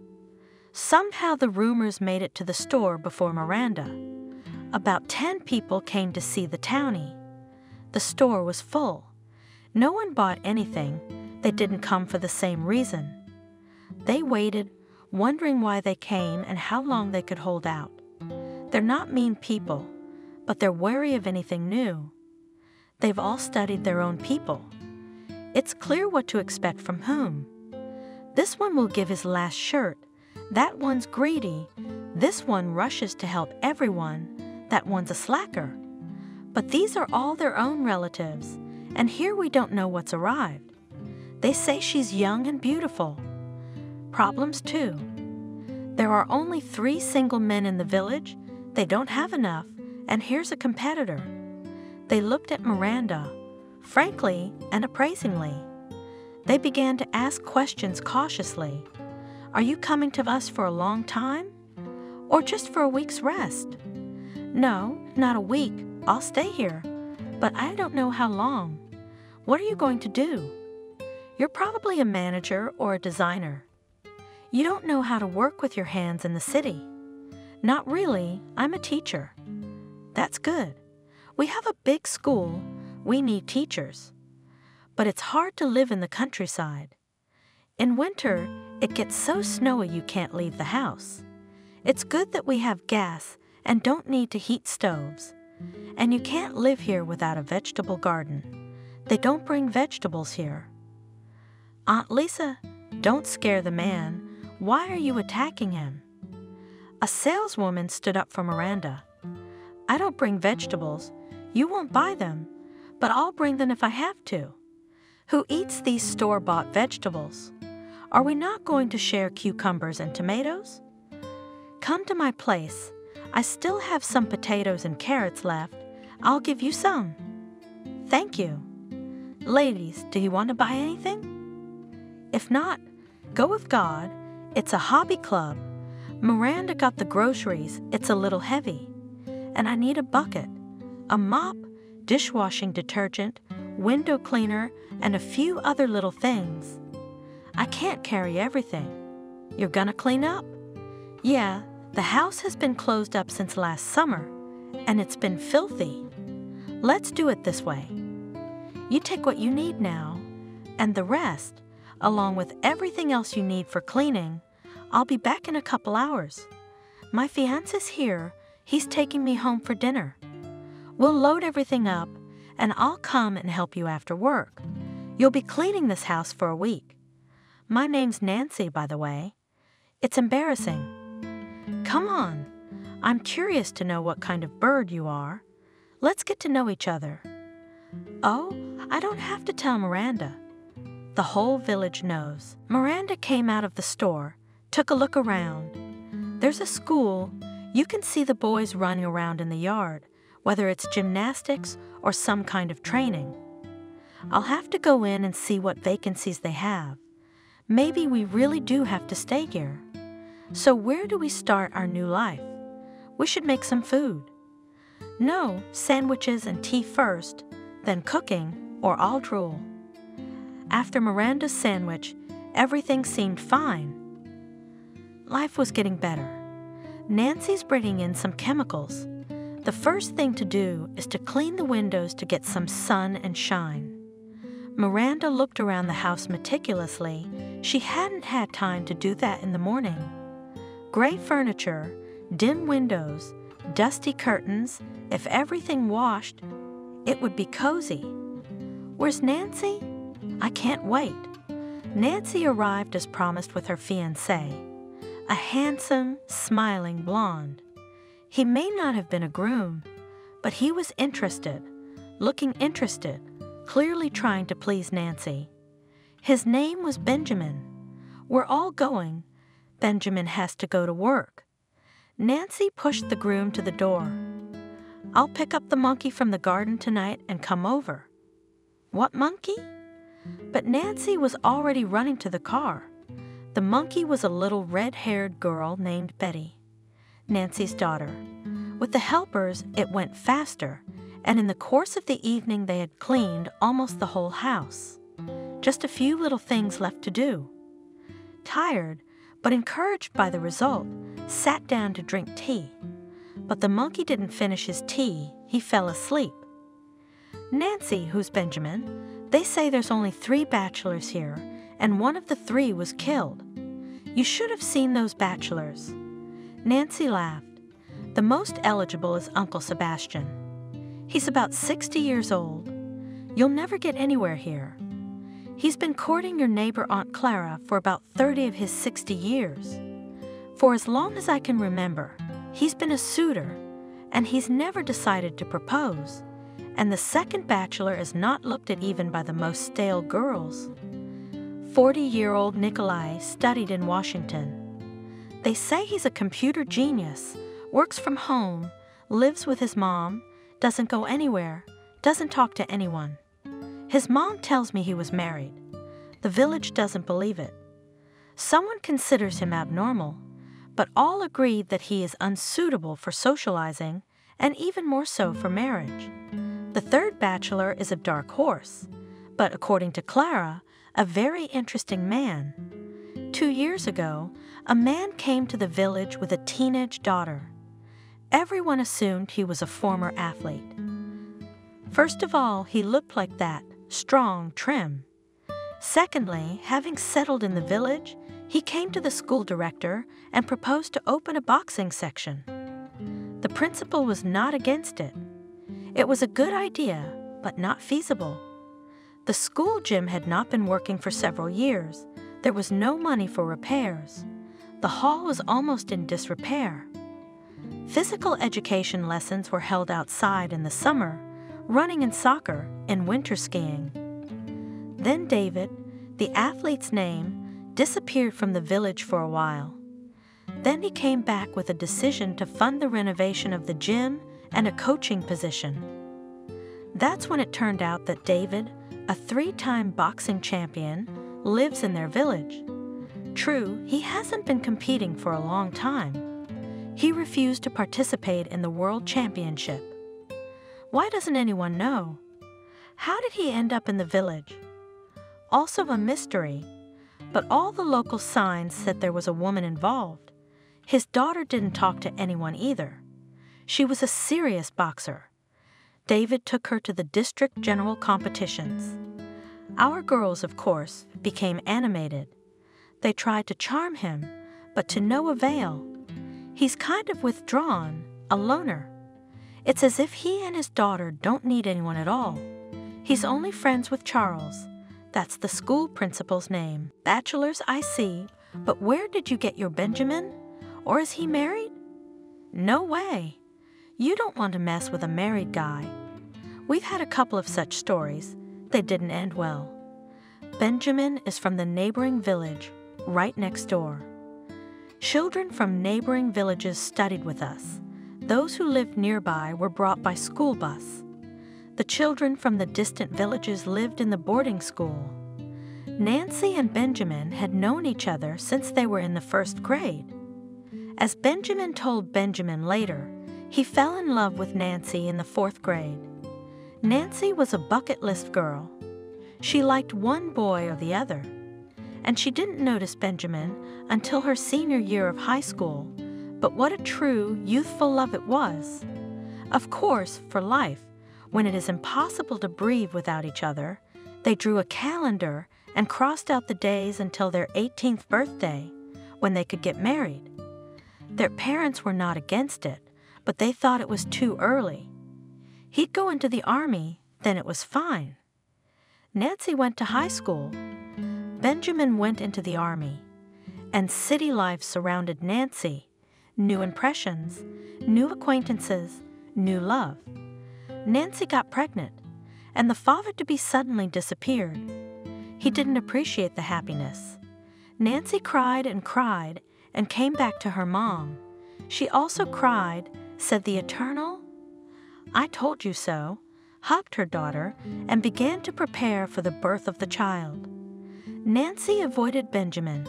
Somehow the rumors made it to the store before Miranda. About 10 people came to see the townie. The store was full. No one bought anything. They didn't come for the same reason. They waited, wondering why they came and how long they could hold out. They're not mean people, but they're wary of anything new. They've all studied their own people. It's clear what to expect from whom. This one will give his last shirt. That one's greedy. This one rushes to help everyone. That one's a slacker. But these are all their own relatives, and here we don't know what's arrived. They say she's young and beautiful. Problems too. There are only 3 single men in the village. They don't have enough, and here's a competitor. They looked at Miranda, frankly and appraisingly. They began to ask questions cautiously. "Are you coming to us for a long time? Or just for a week's rest?" "No, not a week. I'll stay here. But I don't know how long." "What are you going to do?" "You're probably a manager or a designer." "You don't know how to work with your hands in the city." "Not really. I'm a teacher." "That's good. We have a big school. We need teachers." but it's hard to live in the countryside. In winter, it gets so snowy you can't leave the house. It's good that we have gas and don't need to heat stoves. And you can't live here without a vegetable garden. They don't bring vegetables here. Aunt Lisa, don't scare the man. Why are you attacking him? A saleswoman stood up for Miranda. I don't bring vegetables. You won't buy them, but I'll bring them if I have to. Who eats these store-bought vegetables? Are we not going to share cucumbers and tomatoes? Come to my place. I still have some potatoes and carrots left. I'll give you some. Thank you. Ladies, do you want to buy anything? If not, go with God. It's a hobby club. Miranda got the groceries. It's a little heavy. And I need a bucket, a mop, dishwashing detergent, window cleaner, and a few other little things. I can't carry everything. You're gonna clean up? Yeah, the house has been closed up since last summer, and it's been filthy. Let's do it this way. You take what you need now, and the rest, along with everything else you need for cleaning, I'll be back in a couple hours. My fiance's here. He's taking me home for dinner. We'll load everything up, and I'll come and help you after work. You'll be cleaning this house for a week. My name's Nancy, by the way. It's embarrassing. Come on. I'm curious to know what kind of bird you are. Let's get to know each other. Oh, I don't have to tell Miranda. The whole village knows. Miranda came out of the store, took a look around. There's a school. You can see the boys running around in the yard, whether it's gymnastics or some kind of training. I'll have to go in and see what vacancies they have. Maybe we really do have to stay here. So where do we start our new life? We should make some food. No, sandwiches and tea first, then cooking, or I'll drool. After Miranda's sandwich, everything seemed fine. Life was getting better. Nancy's bringing in some chemicals. The first thing to do is to clean the windows to get some sun and shine. Miranda looked around the house meticulously. She hadn't had time to do that in the morning. Gray furniture, dim windows, dusty curtains. If everything washed, it would be cozy. Where's Nancy? I can't wait. Nancy arrived as promised with her fiancé, a handsome, smiling blonde. He may not have been a groom, but he was interested, looking interested, clearly trying to please Nancy. His name was Benjamin. We're all going. Benjamin has to go to work. Nancy pushed the groom to the door. I'll pick up the monkey from the garden tonight and come over. What monkey? But Nancy was already running to the car. The monkey was a little red-haired girl named Betty, Nancy's daughter. With the helpers, it went faster, and in the course of the evening they had cleaned almost the whole house. Just a few little things left to do. Tired, but encouraged by the result, sat down to drink tea. But the monkey didn't finish his tea. He fell asleep. Nancy, who's Benjamin, they say there's only 3 bachelors here, and one of the 3 was killed. You should have seen those bachelors. Nancy laughed. The most eligible is Uncle Sebastian. He's about 60 years old. You'll never get anywhere here. He's been courting your neighbor Aunt Clara for about 30 of his 60 years. For as long as I can remember, he's been a suitor, and he's never decided to propose. And the second bachelor is not looked at even by the most stale girls. 40-year-old Nikolai studied in Washington. They say he's a computer genius, works from home, lives with his mom, doesn't go anywhere, doesn't talk to anyone. His mom tells me he was married. The village doesn't believe it. Someone considers him abnormal, but all agree that he is unsuitable for socializing and even more so for marriage. The third bachelor is a dark horse, but according to Clara, a very interesting man. 2 years ago, a man came to the village with a teenage daughter. Everyone assumed he was a former athlete. First of all, he looked like that, strong, trim. Secondly, having settled in the village, he came to the school director and proposed to open a boxing section. The principal was not against it. It was a good idea, but not feasible. The school gym had not been working for several years. There was no money for repairs. The hall was almost in disrepair. Physical education lessons were held outside in the summer, running and soccer, and winter skiing. Then David, the athlete's name, disappeared from the village for a while. Then he came back with a decision to fund the renovation of the gym and a coaching position. That's when it turned out that David, a 3-time boxing champion, lives in their village. True, he hasn't been competing for a long time. He refused to participate in the World Championship. Why doesn't anyone know? How did he end up in the village? Also a mystery, but all the local signs said there was a woman involved. His daughter didn't talk to anyone either. She was a serious boxer. David took her to the district general competitions. Our girls, of course, became animated. They tried to charm him, but to no avail. He's kind of withdrawn, a loner. It's as if he and his daughter don't need anyone at all. He's only friends with Charles. That's the school principal's name. Bachelors, I see, but where did you get your Benjamin? Or is he married? No way. You don't want to mess with a married guy. We've had a couple of such stories. They didn't end well. Benjamin is from the neighboring village, right next door. Children from neighboring villages studied with us. Those who lived nearby were brought by school bus. The children from the distant villages lived in the boarding school. Nancy and Benjamin had known each other since they were in the 1st grade. As Benjamin told Benjamin later, he fell in love with Nancy in the 4th grade. Nancy was a bucket list girl. She liked one boy or the other, and she didn't notice Benjamin until her senior year of high school. But what a true, youthful love it was. Of course, for life, when it is impossible to breathe without each other, they drew a calendar and crossed out the days until their 18th birthday, when they could get married. Their parents were not against it, but they thought it was too early. He'd go into the army, then it was fine. Nancy went to high school. Benjamin went into the army. And city life surrounded Nancy. New impressions, new acquaintances, new love. Nancy got pregnant, and the father-to-be suddenly disappeared. He didn't appreciate the happiness. Nancy cried and came back to her mom. She also cried, said the eternal, "I told you so," hugged her daughter, and began to prepare for the birth of the child. Nancy avoided Benjamin.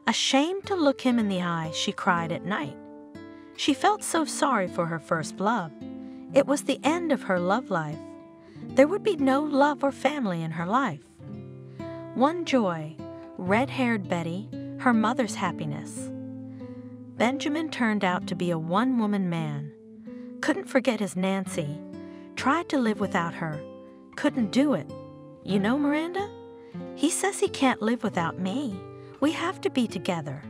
Ashamed to look him in the eye, she cried at night. She felt so sorry for her first love. It was the end of her love life. There would be no love or family in her life. One joy, red-haired Betty, her mother's happiness. Benjamin turned out to be a one-woman man. Couldn't forget his Nancy. Tried to live without her. Couldn't do it. You know, Miranda? He says he can't live without me. We have to be together.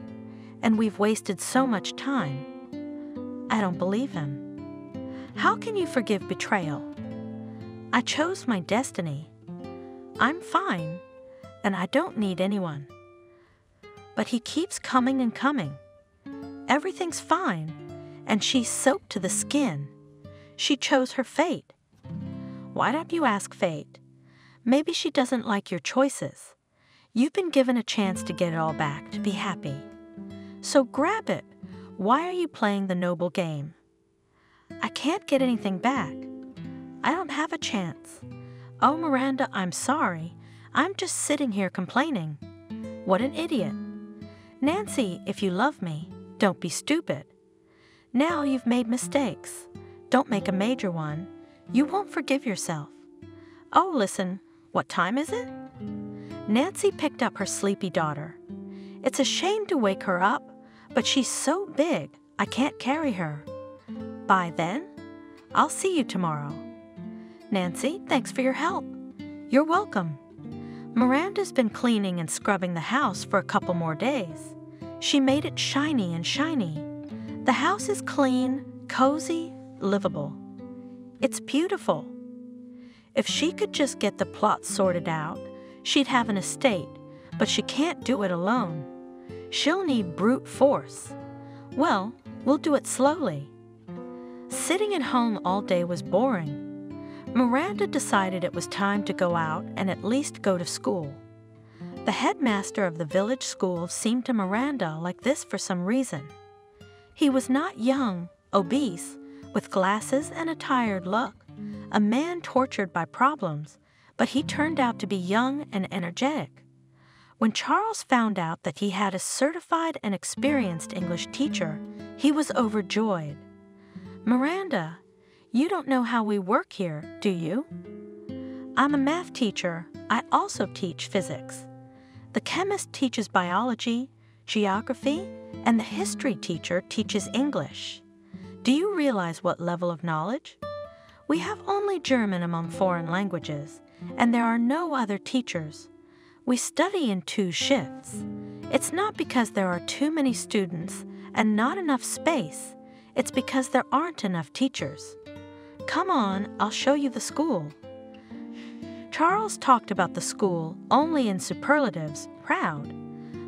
And we've wasted so much time. I don't believe him. How can you forgive betrayal? I chose my destiny. I'm fine, and I don't need anyone. But he keeps coming and coming. Everything's fine, and she's soaked to the skin. She chose her fate. Why don't you ask fate? Maybe she doesn't like your choices. You've been given a chance to get it all back, to be happy. So grab it. Why are you playing the noble game? I can't get anything back. I don't have a chance. Oh, Miranda, I'm sorry. I'm just sitting here complaining. What an idiot. Nancy, if you love me, don't be stupid. Now you've made mistakes. Don't make a major one. You won't forgive yourself. Oh, listen, what time is it? Nancy picked up her sleepy daughter. It's a shame to wake her up, but she's so big, I can't carry her. Bye then. I'll see you tomorrow. Nancy, thanks for your help. You're welcome. Miranda's been cleaning and scrubbing the house for a couple more days. She made it shiny and shiny. The house is clean, cozy, livable. It's beautiful. If she could just get the plot sorted out, she'd have an estate, but she can't do it alone. She'll need brute force. Well, we'll do it slowly. Sitting at home all day was boring. Miranda decided it was time to go out and at least go to school. The headmaster of the village school seemed to Miranda like this for some reason. He was not young, obese, with glasses and a tired look, a man tortured by problems, but he turned out to be young and energetic. When Charles found out that he had a certified and experienced English teacher, he was overjoyed. Miranda, you don't know how we work here, do you? I'm a math teacher. I also teach physics. The chemist teaches biology, geography, and the history teacher teaches English. Do you realize what level of knowledge? We have only German among foreign languages, and there are no other teachers. We study in 2 shifts. It's not because there are too many students and not enough space. It's because there aren't enough teachers. Come on, I'll show you the school. Charles talked about the school only in superlatives, proud.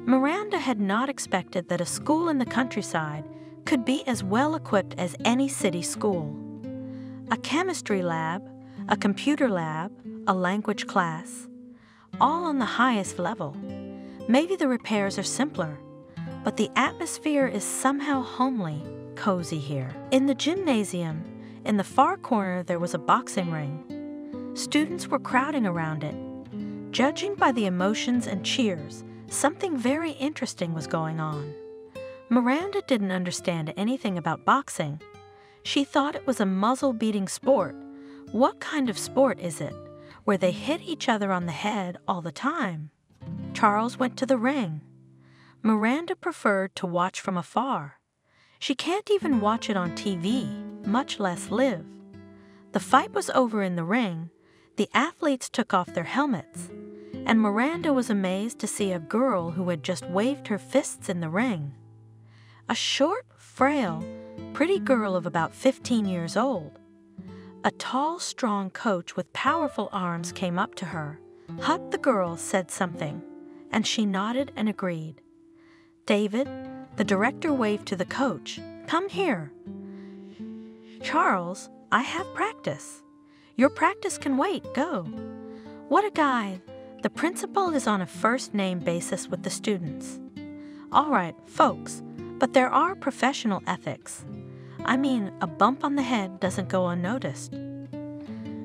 Miranda had not expected that a school in the countryside could be as well equipped as any city school. A chemistry lab, a computer lab, a language class, all on the highest level. Maybe the repairs are simpler, but the atmosphere is somehow homely, cozy here. In the gymnasium, in the far corner, there was a boxing ring. Students were crowding around it. Judging by the emotions and cheers, something very interesting was going on. Miranda didn't understand anything about boxing. She thought it was a muzzle-beating sport. What kind of sport is it, where they hit each other on the head all the time? Charles went to the ring. Miranda preferred to watch from afar. She can't even watch it on TV, much less live. The fight was over in the ring. The athletes took off their helmets, and Miranda was amazed to see a girl who had just waved her fists in the ring. A short, frail, pretty girl of about 15 years old. A tall, strong coach with powerful arms came up to her, hugged the girl, said something, and she nodded and agreed. David, the director, waved to the coach. Come here. Charles, I have practice. Your practice can wait. Go. What a guy. The principal is on a first-name basis with the students. All right, folks, but there are professional ethics. I mean, a bump on the head doesn't go unnoticed.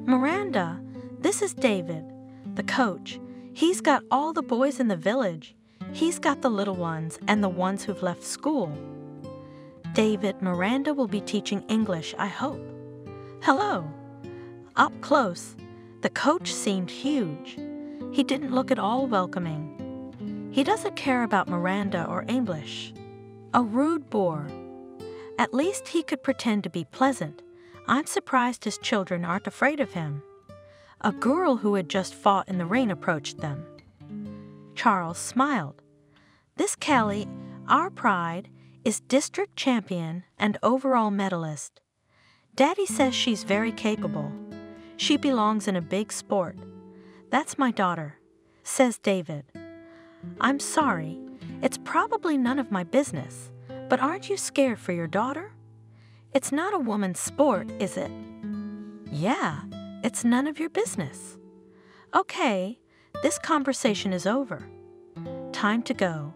Miranda, this is David, the coach. He's got all the boys in the village. He's got the little ones and the ones who've left school. David, Miranda will be teaching English, I hope. Hello. Up close, the coach seemed huge. He didn't look at all welcoming. He doesn't care about Miranda or English. A rude bore. At least he could pretend to be pleasant. I'm surprised his children aren't afraid of him. A girl who had just fought in the ring approached them. Charles smiled. This Kelly, our pride, is district champion and overall medalist. Daddy says she's very capable. She belongs in a big sport. That's my daughter, says David. I'm sorry, it's probably none of my business, but aren't you scared for your daughter? It's not a woman's sport, is it? Yeah, it's none of your business. Okay, this conversation is over. Time to go.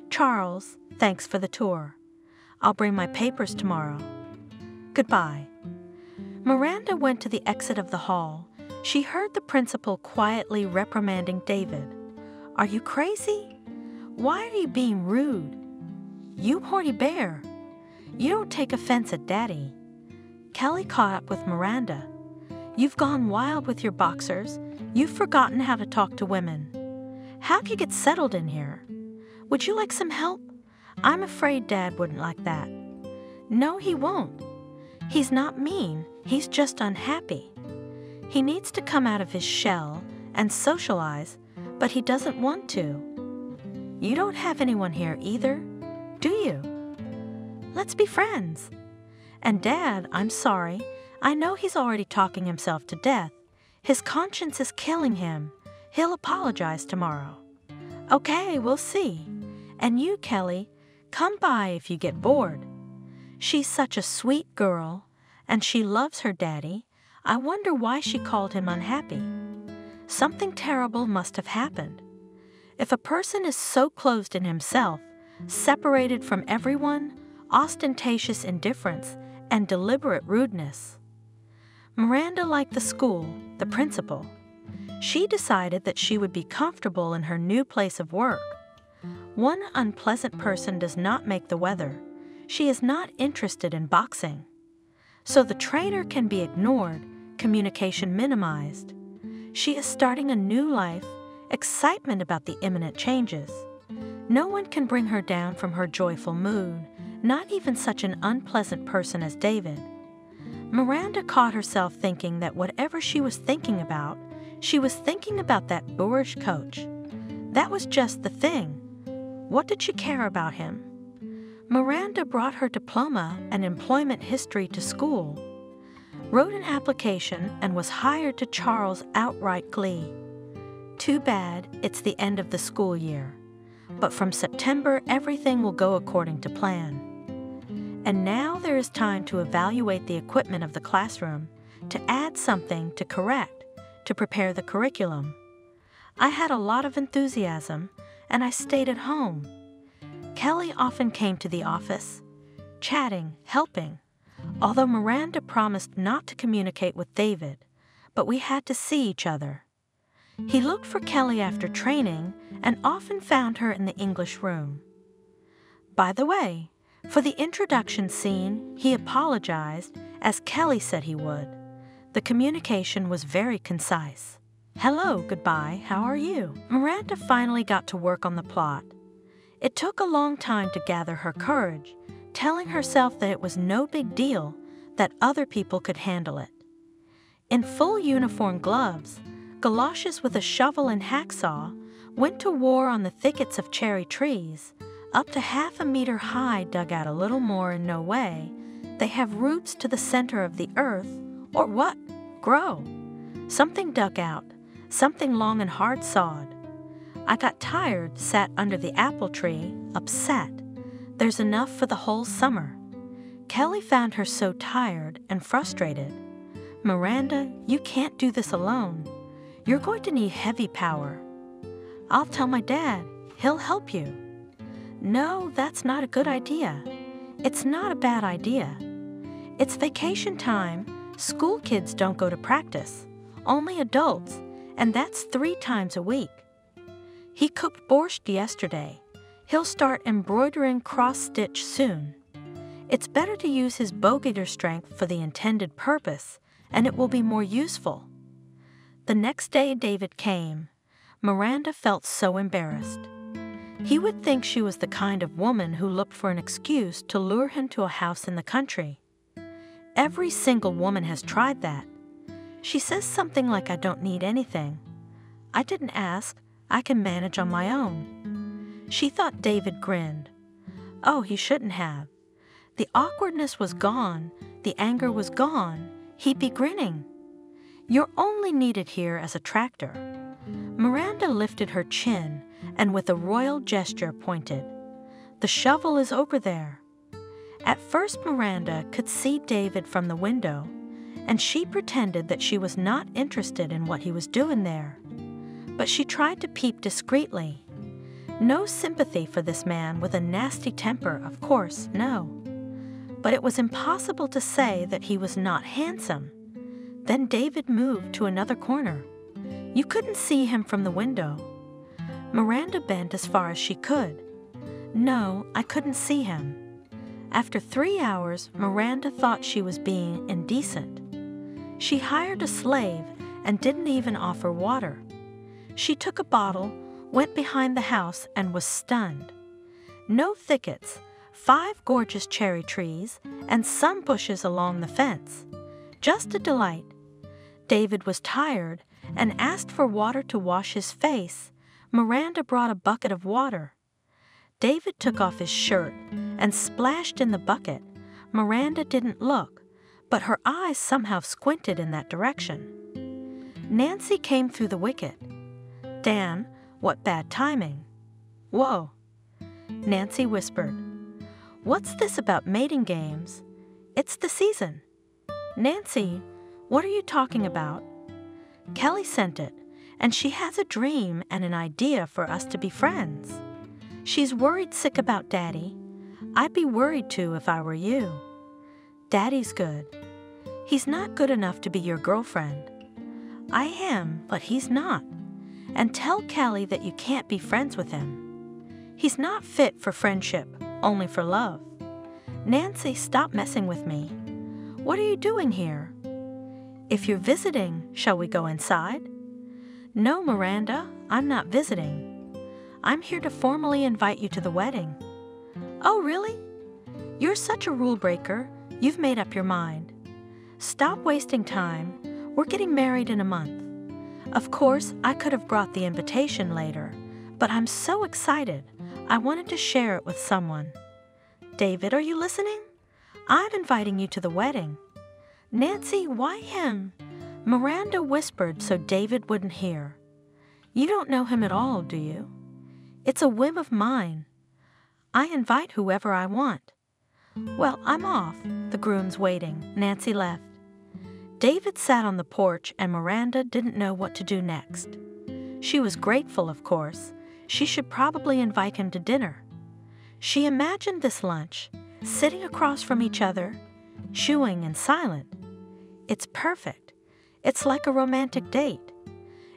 Charles, thanks for the tour. I'll bring my papers tomorrow. Goodbye. Miranda went to the exit of the hall. She heard the principal quietly reprimanding David. Are you crazy? Why are you being rude? You horny bear. You don't take offense at Daddy. Kelly caught up with Miranda. You've gone wild with your boxers. You've forgotten how to talk to women. How'd you get settled in here? Would you like some help? I'm afraid Dad wouldn't like that. No, he won't. He's not mean. He's just unhappy. He needs to come out of his shell and socialize, but he doesn't want to. You don't have anyone here either, do you? Let's be friends. And Dad, I'm sorry. I know he's already talking himself to death. His conscience is killing him. He'll apologize tomorrow. Okay, we'll see. And you, Kelly, come by if you get bored. She's such a sweet girl, and she loves her daddy. I wonder why she called him unhappy. Something terrible must have happened. If a person is so closed in himself, separated from everyone, ostentatious indifference, and deliberate rudeness. Miranda liked the school, the principal. She decided that she would be comfortable in her new place of work. One unpleasant person does not make the weather. She is not interested in boxing. So the trainer can be ignored, communication minimized. She is starting a new life, excitement about the imminent changes. No one can bring her down from her joyful mood, not even such an unpleasant person as David. Miranda caught herself thinking that whatever she was thinking about that boorish coach. That was just the thing. What did she care about him? Miranda brought her diploma and employment history to school, wrote an application, and was hired to Charles' outright glee. Too bad it's the end of the school year. But from September, everything will go according to plan. And now there is time to evaluate the equipment of the classroom, to add something, to correct, to prepare the curriculum. I had a lot of enthusiasm, and I stayed at home. Kelly often came to the office, chatting, helping, although Miranda promised not to communicate with David, but we had to see each other. He looked for Kelly after training and often found her in the English room. By the way, for the introduction scene, he apologized, as Kelly said he would. The communication was very concise. Hello, goodbye, how are you? Miranda finally got to work on the plot. It took a long time to gather her courage, telling herself that it was no big deal, that other people could handle it. In full uniform gloves, galoshes with a shovel and hacksaw, went to war on the thickets of cherry trees, up to 1/2 meter high, dug out a little more in no way. They have roots to the center of the earth, or what? Grow. Something dug out, something long and hard sawed. I got tired, sat under the apple tree, upset. There's enough for the whole summer. Kelly found her so tired and frustrated. Miranda, you can't do this alone. You're going to need heavy power. I'll tell my dad. He'll help you. No, that's not a good idea. It's not a bad idea. It's vacation time. School kids don't go to practice. Only adults, and that's 3 times a week. He cooked borscht yesterday. He'll start embroidering cross-stitch soon. It's better to use his bowgator strength for the intended purpose, and it will be more useful. The next day David came. Miranda felt so embarrassed. He would think she was the kind of woman who looked for an excuse to lure him to a house in the country. Every single woman has tried that. She says something like, I don't need anything. I didn't ask. I can manage on my own. She thought David grinned. Oh, he shouldn't have. The awkwardness was gone. The anger was gone. He'd be grinning. You're only needed here as a tractor. Miranda lifted her chin and with a royal gesture pointed. The shovel is over there. At first Miranda could see David from the window, and she pretended that she was not interested in what he was doing there. But she tried to peep discreetly. No sympathy for this man with a nasty temper, of course, no. But it was impossible to say that he was not handsome. Then David moved to another corner. You couldn't see him from the window. Miranda bent as far as she could. No, I couldn't see him. After 3 hours, Miranda thought she was being indecent. She hired a slave and didn't even offer water. She took a bottle, went behind the house, and was stunned. No thickets, 5 gorgeous cherry trees, and some bushes along the fence. Just a delight. David was tired, and asked for water to wash his face, Miranda brought a bucket of water. David took off his shirt and splashed in the bucket. Miranda didn't look, but her eyes somehow squinted in that direction. Nancy came through the wicket. Dan, what bad timing. Whoa. Nancy whispered, "What's this about mating games? It's the season." Nancy, what are you talking about? Kelly sent it, and she has a dream and an idea for us to be friends. She's worried sick about Daddy. I'd be worried too if I were you. Daddy's good. He's not good enough to be your girlfriend. I am, but he's not. And tell Kelly that you can't be friends with him. He's not fit for friendship, only for love. Nancy, stop messing with me. What are you doing here? If you're visiting, shall we go inside? No, Miranda, I'm not visiting. I'm here to formally invite you to the wedding. Oh, really? You're such a rule breaker. You've made up your mind. Stop wasting time. We're getting married in a month. Of course, I could have brought the invitation later, but I'm so excited. I wanted to share it with someone. David, are you listening? I'm inviting you to the wedding. Nancy, why him? Miranda whispered so David wouldn't hear. You don't know him at all, do you? It's a whim of mine. I invite whoever I want. Well, I'm off. The groom's waiting. Nancy left. David sat on the porch and Miranda didn't know what to do next. She was grateful, of course. She should probably invite him to dinner. She imagined this lunch, sitting across from each other, chewing and silent. It's perfect. It's like a romantic date.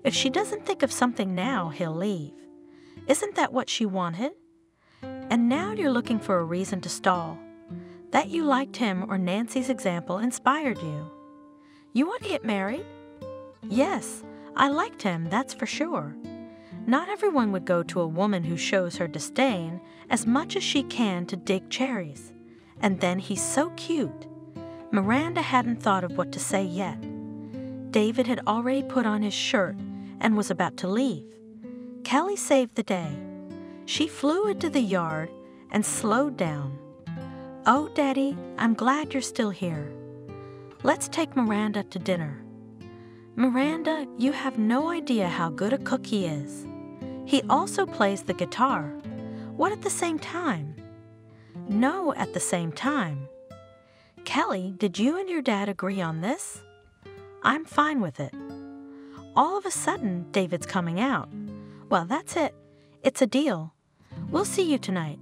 If she doesn't think of something now, he'll leave. Isn't that what she wanted? And now you're looking for a reason to stall. That you liked him or Nancy's example inspired you. You want to get married? Yes, I liked him, that's for sure. Not everyone would go to a woman who shows her disdain as much as she can to dig cherries. And then he's so cute. Miranda hadn't thought of what to say yet. David had already put on his shirt and was about to leave. Kelly saved the day. She flew into the yard and slowed down. Oh, Daddy, I'm glad you're still here. Let's take Miranda to dinner. Miranda, you have no idea how good a cook he is. He also plays the guitar. What, at the same time? No, at the same time. Kelly, did you and your dad agree on this? I'm fine with it. All of a sudden, David's coming out. Well, that's it. It's a deal. We'll see you tonight.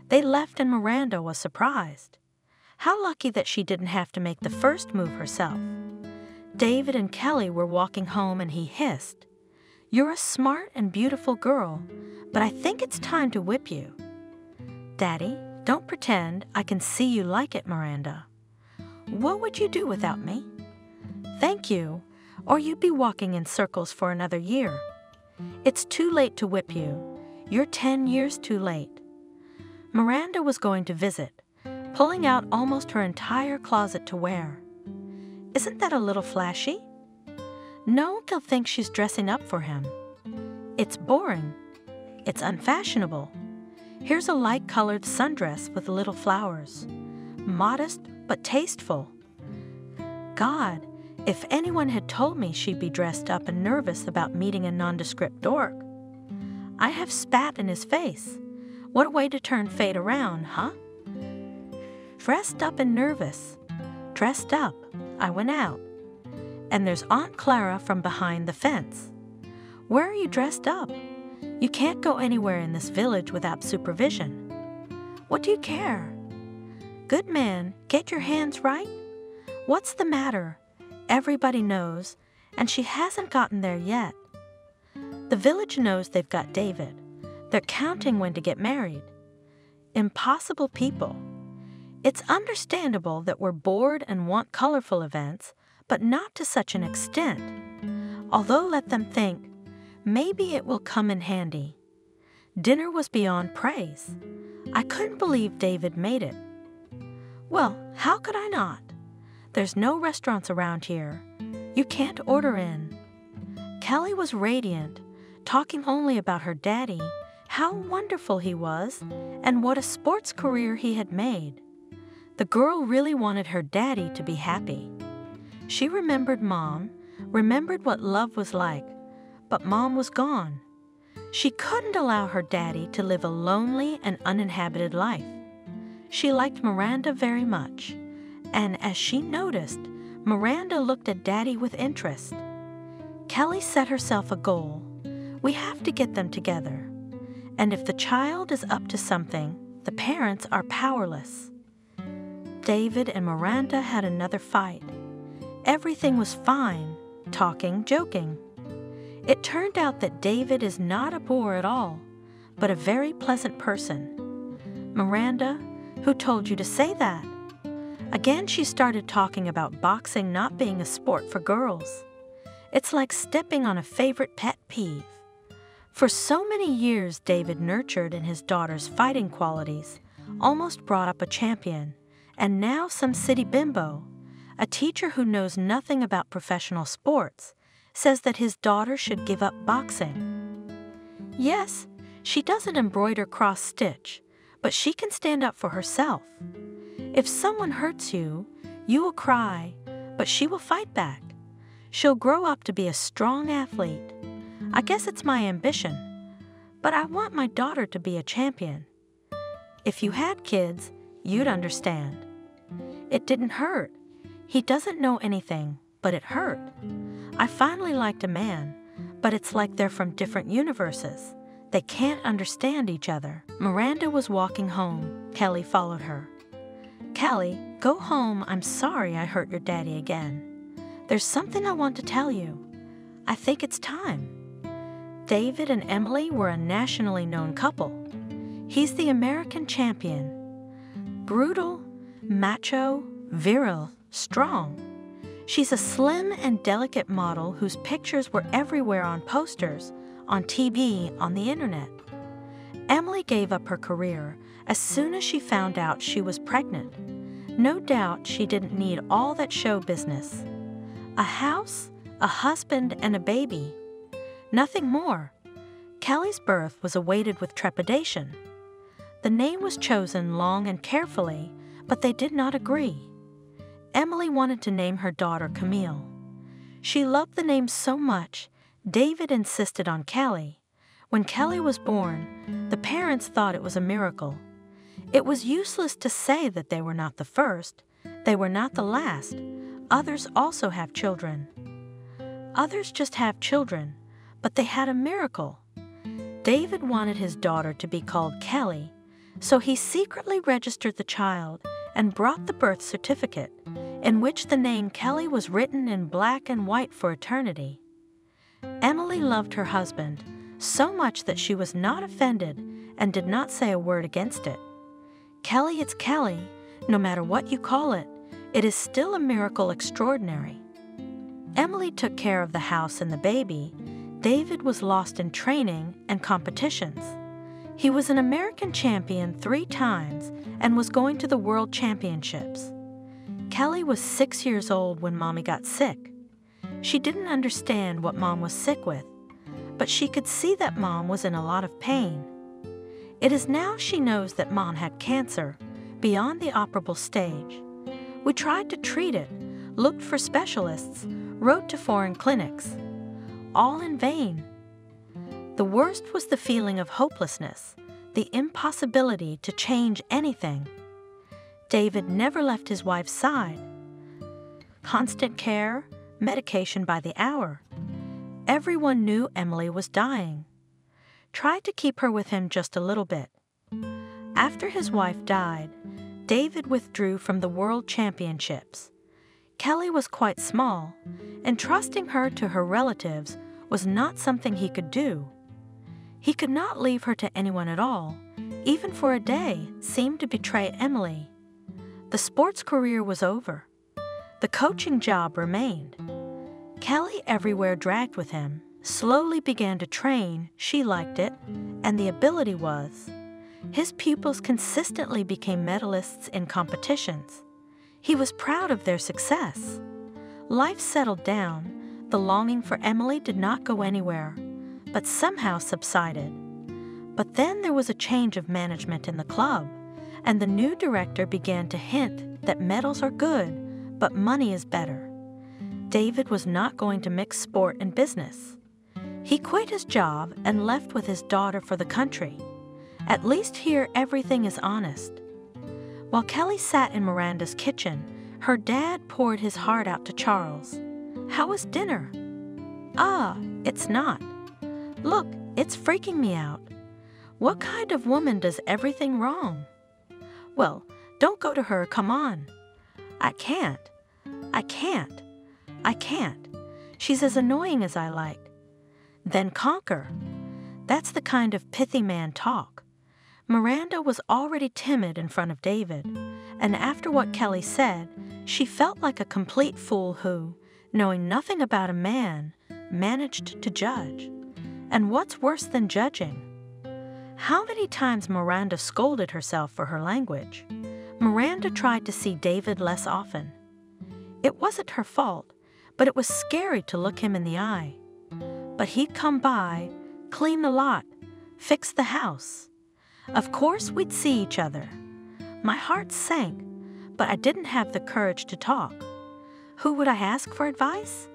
They left and Miranda was surprised. How lucky that she didn't have to make the first move herself. David and Kelly were walking home and he hissed, "You're a smart and beautiful girl, but I think it's time to whip you." Daddy, don't pretend. I can see you like it, Miranda. What would you do without me? Thank you, or you'd be walking in circles for another year. It's too late to whip you. You're 10 years too late. Miranda was going to visit, pulling out almost her entire closet to wear. Isn't that a little flashy? No one will think she's dressing up for him. It's boring. It's unfashionable. Here's a light-colored sundress with little flowers. Modest but tasteful. God, if anyone had told me she'd be dressed up and nervous about meeting a nondescript dork. I have spat in his face. What a way to turn fate around, huh? Dressed up and nervous. Dressed up. I went out. And there's Aunt Clara from behind the fence. Where are you dressed up? You can't go anywhere in this village without supervision. What do you care? Good man, get your hands right. What's the matter? Everybody knows, and she hasn't gotten there yet. The village knows they've got David. They're counting when to get married. Impossible people. It's understandable that we're bored and want colorful events, but not to such an extent. Although let them think, maybe it will come in handy. Dinner was beyond praise. I couldn't believe David made it. Well, how could I not? There's no restaurants around here. You can't order in. Kelly was radiant, talking only about her daddy, how wonderful he was, and what a sports career he had made. The girl really wanted her daddy to be happy. She remembered Mom, remembered what love was like, but Mom was gone. She couldn't allow her daddy to live a lonely and uninhabited life. She liked Miranda very much, and as she noticed, Miranda looked at Daddy with interest. Kelly set herself a goal. We have to get them together. And if the child is up to something, the parents are powerless. David and Miranda had another fight. Everything was fine, talking, joking. It turned out that David is not a bore at all, but a very pleasant person. Miranda, who told you to say that? Again, she started talking about boxing not being a sport for girls. It's like stepping on a favorite pet peeve. For so many years, David nurtured in his daughter's fighting qualities, almost brought up a champion, and now some city bimbo, a teacher who knows nothing about professional sports, says that his daughter should give up boxing. Yes, she doesn't embroider cross-stitch, but she can stand up for herself. If someone hurts you, you will cry, but she will fight back. She'll grow up to be a strong athlete. I guess it's my ambition, but I want my daughter to be a champion. If you had kids, you'd understand. It didn't hurt. He doesn't know anything, but it hurt. I finally liked a man, but it's like they're from different universes. They can't understand each other. Miranda was walking home. Kelly followed her. Kelly, go home. I'm sorry I hurt your daddy again. There's something I want to tell you. I think it's time. David and Emily were a nationally known couple. He's the American champion. Brutal, macho, virile, strong. She's a slim and delicate model whose pictures were everywhere on posters, on TV, on the internet. Emily gave up her career as soon as she found out she was pregnant. No doubt she didn't need all that show business. A house, a husband, and a baby. Nothing more. Kelly's birth was awaited with trepidation. The name was chosen long and carefully, but they did not agree. Emily wanted to name her daughter Camille. She loved the name so much, David insisted on Kelly. When Kelly was born, the parents thought it was a miracle. It was useless to say that they were not the first, they were not the last. Others also have children. Others just have children, but they had a miracle. David wanted his daughter to be called Kelly, so he secretly registered the child and brought the birth certificate, in which the name Kelly was written in black and white for eternity. Emily loved her husband so much that she was not offended and did not say a word against it. Kelly, it's Kelly, no matter what you call it. It is still a miracle extraordinary. Emily took care of the house and the baby. David was lost in training and competitions. He was an American champion 3 times and was going to the World Championships. Kelly was 6 years old when Mommy got sick. She didn't understand what Mom was sick with, but she could see that Mom was in a lot of pain. It is now she knows that Mom had cancer, beyond the operable stage. We tried to treat it, looked for specialists, wrote to foreign clinics. All in vain. The worst was the feeling of hopelessness, the impossibility to change anything. David never left his wife's side. Constant care, medication by the hour. Everyone knew Emily was dying. Tried to keep her with him just a little bit. After his wife died, David withdrew from the World Championships. Kelly was quite small, and trusting her to her relatives was not something he could do. He could not leave her to anyone at all, even for a day, seemed to betray Emily. The sports career was over. The coaching job remained. Kelly everywhere dragged with him, slowly began to train, she liked it, and the ability was. His pupils consistently became medalists in competitions. He was proud of their success. Life settled down, The longing for Emily did not go anywhere, but somehow subsided. But then there was a change of management in the club, and the new director began to hint that medals are good, but money is better. David was not going to mix sport and business. He quit his job and left with his daughter for the country. At least here everything is honest. While Kelly sat in Miranda's kitchen, her dad poured his heart out to Charles. "How was dinner?" "Ah, it's not. Look, it's freaking me out. What kind of woman does everything wrong?" "Well, don't go to her, come on." I can't. She's as annoying as I like." "Then conquer." That's the kind of pithy man talk. Miranda was already timid in front of David, and after what Kelly said, she felt like a complete fool who, knowing nothing about a man, managed to judge. And what's worse than judging? How many times Miranda scolded herself for her language. Miranda tried to see David less often. It wasn't her fault, but it was scary to look him in the eye. But he'd come by, clean the lot, fix the house. Of course we'd see each other. My heart sank, but I didn't have the courage to talk. Who would I ask for advice?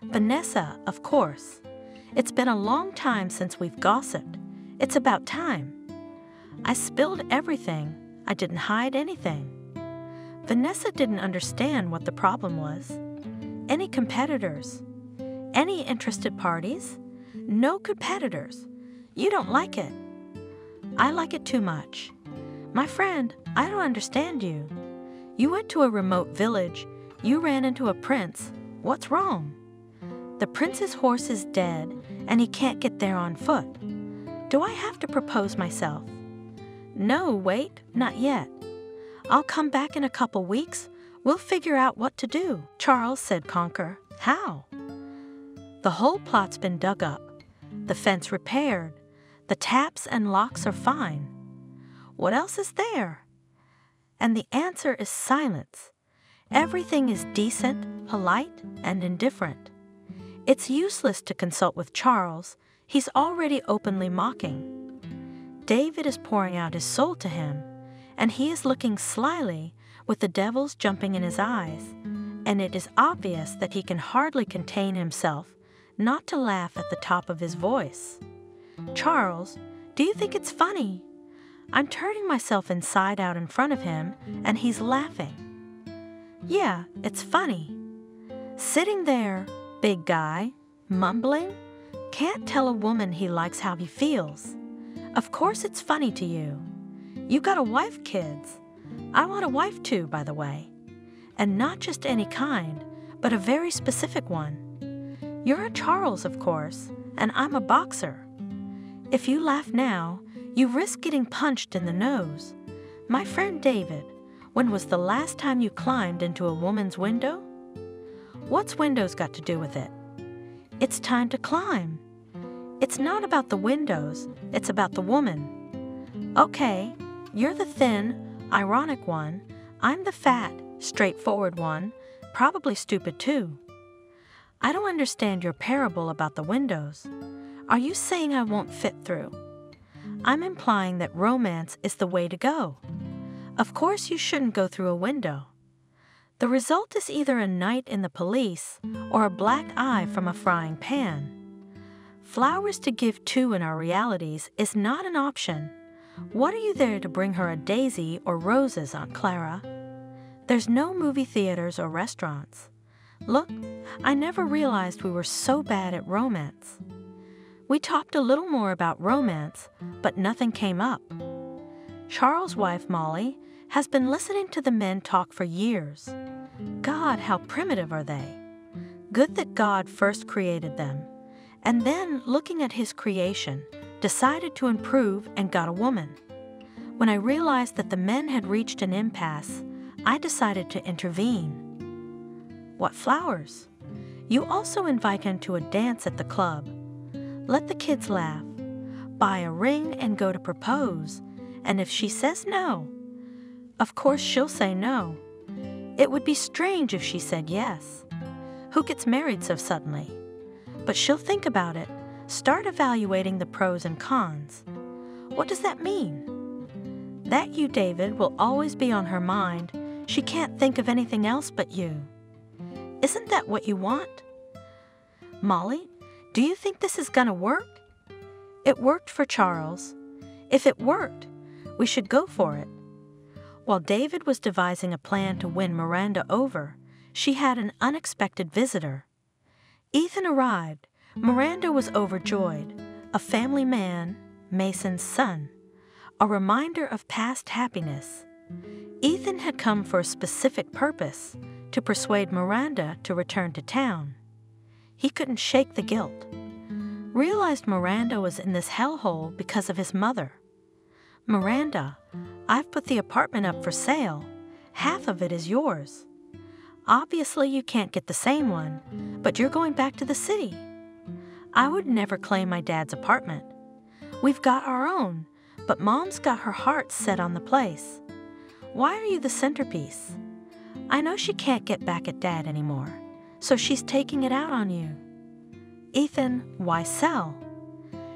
Vanessa, of course. It's been a long time since we've gossiped. It's about time. I spilled everything. I didn't hide anything. Vanessa didn't understand what the problem was. Any competitors? Any interested parties? No competitors. You don't like it. I like it too much. My friend, I don't understand you. You went to a remote village. You ran into a prince. What's wrong? The prince's horse is dead, and he can't get there on foot. Do I have to propose myself? No, wait, not yet. I'll come back in a couple weeks. We'll figure out what to do. Charles said conquer. How? The whole plot's been dug up. The fence repaired. The taps and locks are fine. What else is there? And the answer is silence. Everything is decent, polite, and indifferent. It's useless to consult with Charles. He's already openly mocking. David is pouring out his soul to him, and he is looking slyly with the devils jumping in his eyes, and it is obvious that he can hardly contain himself not to laugh at the top of his voice. Charles, do you think it's funny? I'm turning myself inside out in front of him, and he's laughing. Yeah, it's funny. Sitting there, big guy, mumbling, can't tell a woman he likes how he feels. Of course it's funny to you. You got a wife, kids. I want a wife too, by the way. And not just any kind, but a very specific one. You're a Charles, of course, and I'm a boxer. If you laugh now, you risk getting punched in the nose. My friend David, when was the last time you climbed into a woman's window? What's windows got to do with it? It's time to climb. It's not about the windows, it's about the woman. Okay, you're the thin, ironic one. I'm the fat, straightforward one, probably stupid too. I don't understand your parable about the windows. Are you saying I won't fit through? I'm implying that romance is the way to go. Of course you shouldn't go through a window. The result is either a night in the police or a black eye from a frying pan. Flowers to give to in our realities is not an option. What are you there to bring her a daisy or roses, Aunt Clara? There's no movie theaters or restaurants. Look, I never realized we were so bad at romance. We talked a little more about romance, but nothing came up. Charles' wife, Molly, has been listening to the men talk for years. God, how primitive are they? Good that God first created them, and then, looking at his creation, decided to improve and got a woman. When I realized that the men had reached an impasse, I decided to intervene. What flowers? You also invite him to a dance at the club. Let the kids laugh. Buy a ring and go to propose. And if she says no, of course she'll say no. It would be strange if she said yes. Who gets married so suddenly? But she'll think about it, start evaluating the pros and cons. What does that mean? That you, David, will always be on her mind. She can't think of anything else but you. Isn't that what you want? Molly, do you think this is gonna work? It worked for Charles. If it worked, we should go for it. While David was devising a plan to win Miranda over, she had an unexpected visitor. Ethan arrived. Miranda was overjoyed. A family man, Mason's son. A reminder of past happiness. Ethan had come for a specific purpose, to persuade Miranda to return to town. He couldn't shake the guilt. Realized Miranda was in this hellhole because of his mother. Miranda, I've put the apartment up for sale. Half of it is yours. Obviously you can't get the same one, but you're going back to the city. I would never claim my dad's apartment. We've got our own, but Mom's got her heart set on the place. Why are you the centerpiece? I know she can't get back at Dad anymore, so she's taking it out on you. Ethan, why sell?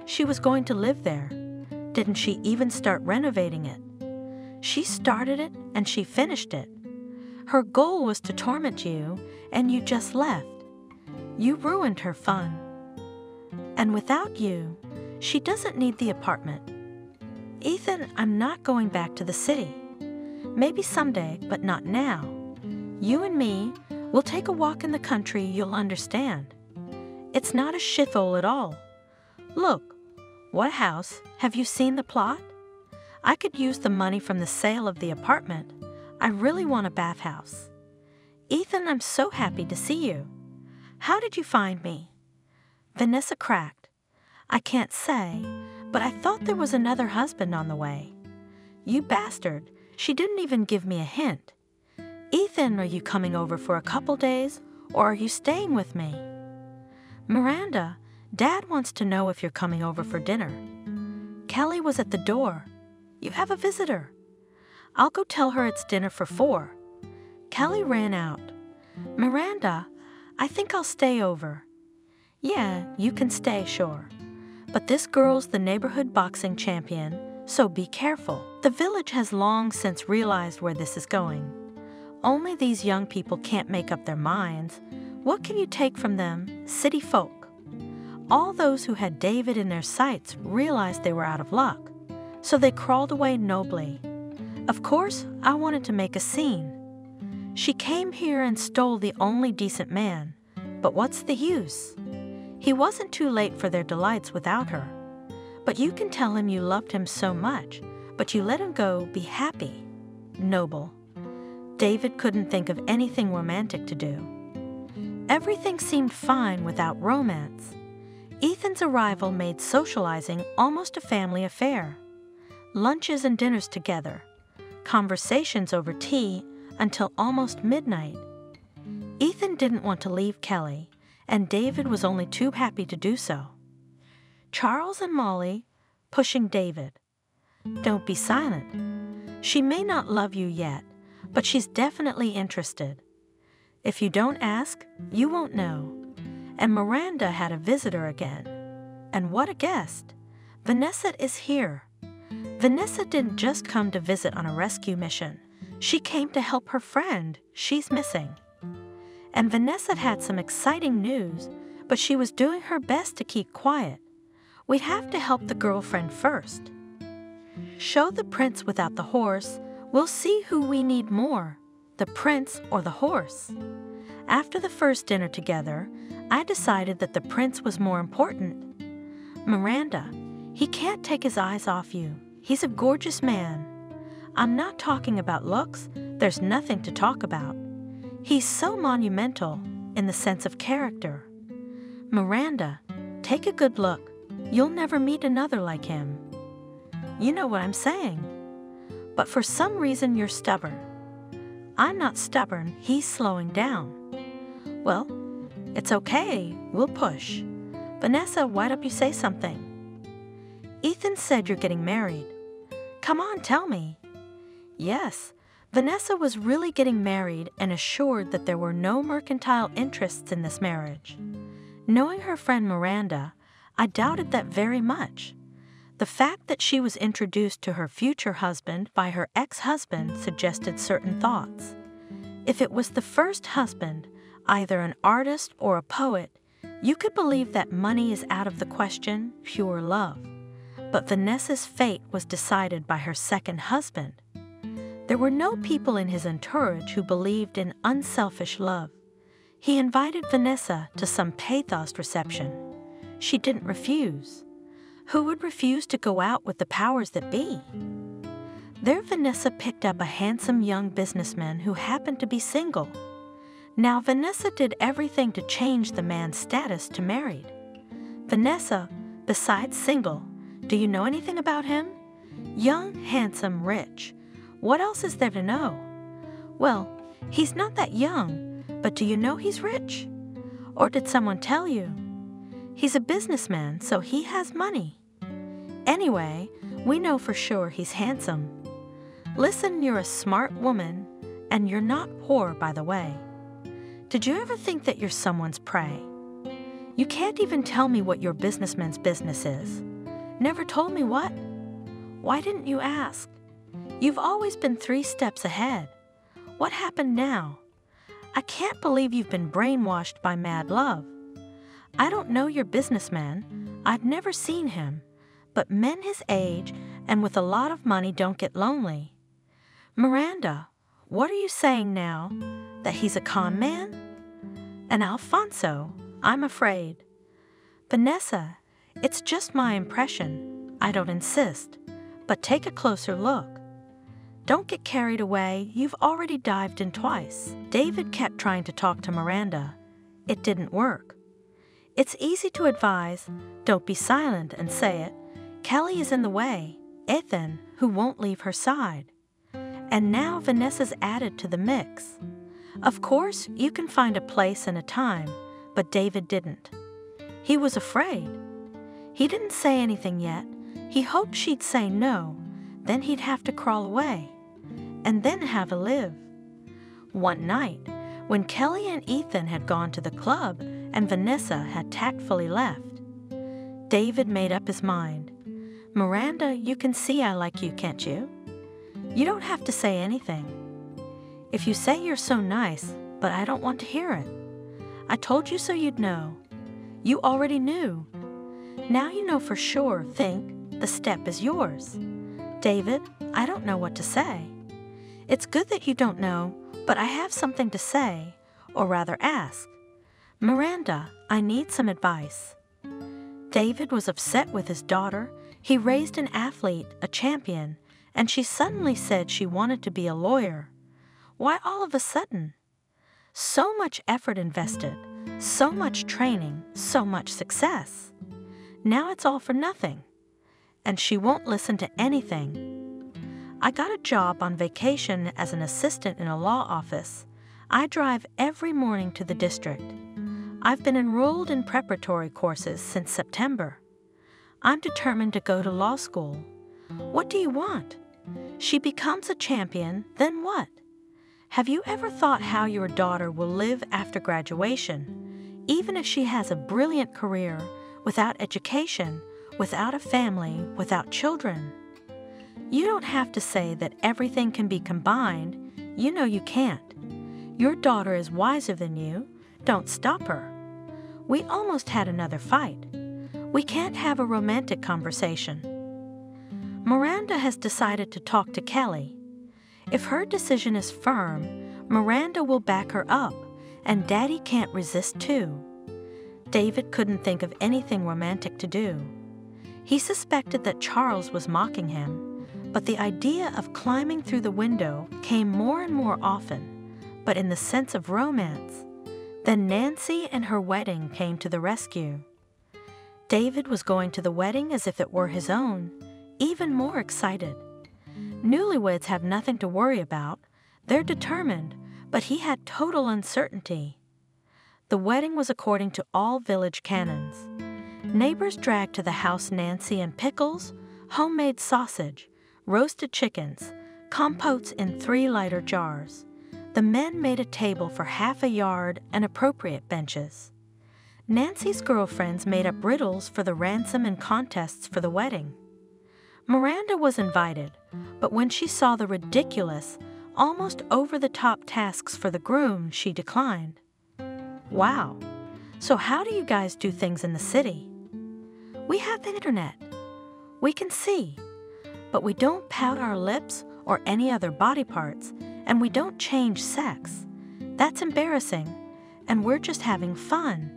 She was going to live there. Didn't she even start renovating it? She started it and she finished it. Her goal was to torment you, and you just left. You ruined her fun. And without you, she doesn't need the apartment. Ethan, I'm not going back to the city. Maybe someday, but not now. You and me, we'll take a walk in the country, you'll understand. It's not a shithole at all. Look, what house? Have you seen the plot? I could use the money from the sale of the apartment. I really want a bathhouse. Ethan, I'm so happy to see you. How did you find me? Vanessa cracked. I can't say, but I thought there was another husband on the way. You bastard, she didn't even give me a hint. Ethan, are you coming over for a couple days, or are you staying with me? Miranda, Dad wants to know if you're coming over for dinner. Kelly was at the door. You have a visitor. I'll go tell her it's dinner for 4. Kelly ran out. Miranda, I think I'll stay over. Yeah, you can stay, sure. But this girl's the neighborhood boxing champion, so be careful. The village has long since realized where this is going. Only these young people can't make up their minds. What can you take from them, city folk? All those who had David in their sights realized they were out of luck, so they crawled away nobly. Of course, I wanted to make a scene. She came here and stole the only decent man, but what's the use? He wasn't too late for their delights without her. But you can tell him you loved him so much, but you let him go, be happy. Noble. David couldn't think of anything romantic to do. Everything seemed fine without romance. Ethan's arrival made socializing almost a family affair. Lunches and dinners together. Conversations over tea until almost midnight. Ethan didn't want to leave Kelly, and David was only too happy to do so. Charles and Molly pushing David. Don't be silent. She may not love you yet, but she's definitely interested. If you don't ask, you won't know. And Miranda had a visitor again. And what a guest. Vanessa is here. Vanessa didn't just come to visit on a rescue mission. She came to help her friend. She's missing. And Vanessa had some exciting news, but she was doing her best to keep quiet. We'd have to help the girlfriend first. Show the prince without the horse. We'll see who we need more, the prince or the horse. After the first dinner together, I decided that the prince was more important. Miranda, he can't take his eyes off you. He's a gorgeous man. I'm not talking about looks. There's nothing to talk about. He's so monumental in the sense of character. Miranda, take a good look. You'll never meet another like him. You know what I'm saying. But for some reason you're stubborn. I'm not stubborn, he's slowing down. Well, it's okay, we'll push. Vanessa, why don't you say something? Ethan said you're getting married. Come on, tell me. Yes, Vanessa was really getting married and assured that there were no mercantile interests in this marriage. Knowing her friend Miranda, I doubted that very much. The fact that she was introduced to her future husband by her ex-husband suggested certain thoughts. If it was the first husband, either an artist or a poet, you could believe that money is out of the question, pure love. But Vanessa's fate was decided by her second husband. There were no people in his entourage who believed in unselfish love. He invited Vanessa to some pathos reception. She didn't refuse. Who would refuse to go out with the powers that be? There Vanessa picked up a handsome young businessman who happened to be single. Now Vanessa did everything to change the man's status to married. Vanessa, besides single, do you know anything about him? Young, handsome, rich. What else is there to know? Well, he's not that young, but do you know he's rich? Or did someone tell you? He's a businessman, so he has money. Anyway, we know for sure he's handsome. Listen, you're a smart woman, and you're not poor, by the way. Did you ever think that you're someone's prey? You can't even tell me what your businessman's business is. Never told me what? Why didn't you ask? You've always been 3 steps ahead. What happened now? I can't believe you've been brainwashed by mad love. I don't know your businessman. I've never seen him. But men his age and with a lot of money don't get lonely. Miranda, what are you saying now? That he's a con man? And Alfonso, I'm afraid. Vanessa, it's just my impression. I don't insist. But take a closer look. Don't get carried away. You've already dived in twice. David kept trying to talk to Miranda. It didn't work. It's easy to advise, don't be silent and say it. Kelly is in the way, Ethan, who won't leave her side. And now Vanessa's added to the mix. Of course, you can find a place and a time, but David didn't. He was afraid. He didn't say anything yet. He hoped she'd say no, then he'd have to crawl away, and then have a live. One night, when Kelly and Ethan had gone to the club and Vanessa had tactfully left, David made up his mind. Miranda, you can see I like you, can't you? You don't have to say anything. If you say you're so nice, but I don't want to hear it. I told you so you'd know. You already knew. Now you know for sure, think, the step is yours. David, I don't know what to say. It's good that you don't know, but I have something to say, or rather ask. Miranda, I need some advice. David was upset with his daughter. He raised an athlete, a champion, and she suddenly said she wanted to be a lawyer. Why all of a sudden? So much effort invested, so much training, so much success. Now it's all for nothing. And she won't listen to anything. I got a job on vacation as an assistant in a law office. I drive every morning to the district. I've been enrolled in preparatory courses since September. I'm determined to go to law school. What do you want? She becomes a champion, then what? Have you ever thought how your daughter will live after graduation, even if she has a brilliant career, without education, without a family, without children? You don't have to say that everything can be combined. You know you can't. Your daughter is wiser than you. Don't stop her. We almost had another fight. We can't have a romantic conversation. Miranda has decided to talk to Kelly. If her decision is firm, Miranda will back her up, and Daddy can't resist too. David couldn't think of anything romantic to do. He suspected that Charles was mocking him, but the idea of climbing through the window came more and more often, but in the sense of romance. Then Nancy and her wedding came to the rescue. David was going to the wedding as if it were his own, even more excited. Newlyweds have nothing to worry about. They're determined, but he had total uncertainty. The wedding was according to all village canons. Neighbors dragged to the house Nancy and pickles, homemade sausage, roasted chickens, compotes in 3 liter jars. The men made a table for half a yard and appropriate benches. Nancy's girlfriends made up riddles for the ransom and contests for the wedding. Miranda was invited, but when she saw the ridiculous, almost over-the-top tasks for the groom, she declined. Wow, so how do you guys do things in the city? We have the internet. We can see, but we don't pout our lips or any other body parts, and we don't change sex. That's embarrassing, and we're just having fun.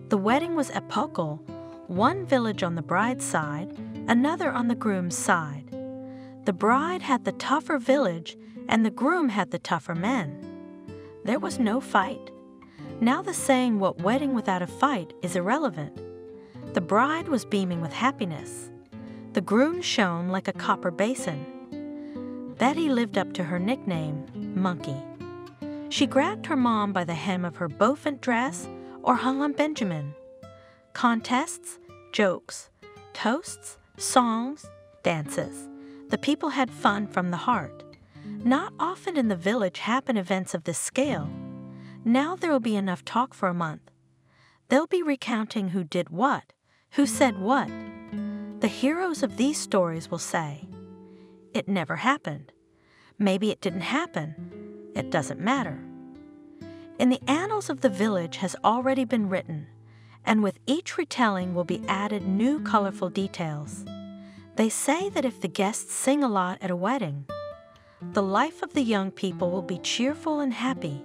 The wedding was epochal, one village on the bride's side, another on the groom's side. The bride had the tougher village, and the groom had the tougher men. There was no fight. Now the saying, "what wedding without a fight," is irrelevant. The bride was beaming with happiness. The groom shone like a copper basin. Betty lived up to her nickname, Monkey. She grabbed her mom by the hem of her beaufant dress or hung on Benjamin. Contests, jokes, toasts, songs, dances. The people had fun from the heart. Not often in the village happen events of this scale. Now there will be enough talk for a month. They'll be recounting who did what, who said what. The heroes of these stories will say, "It never happened." Maybe it didn't happen. It doesn't matter. In the annals of the village has already been written, and with each retelling will be added new colorful details. They say that if the guests sing a lot at a wedding, the life of the young people will be cheerful and happy.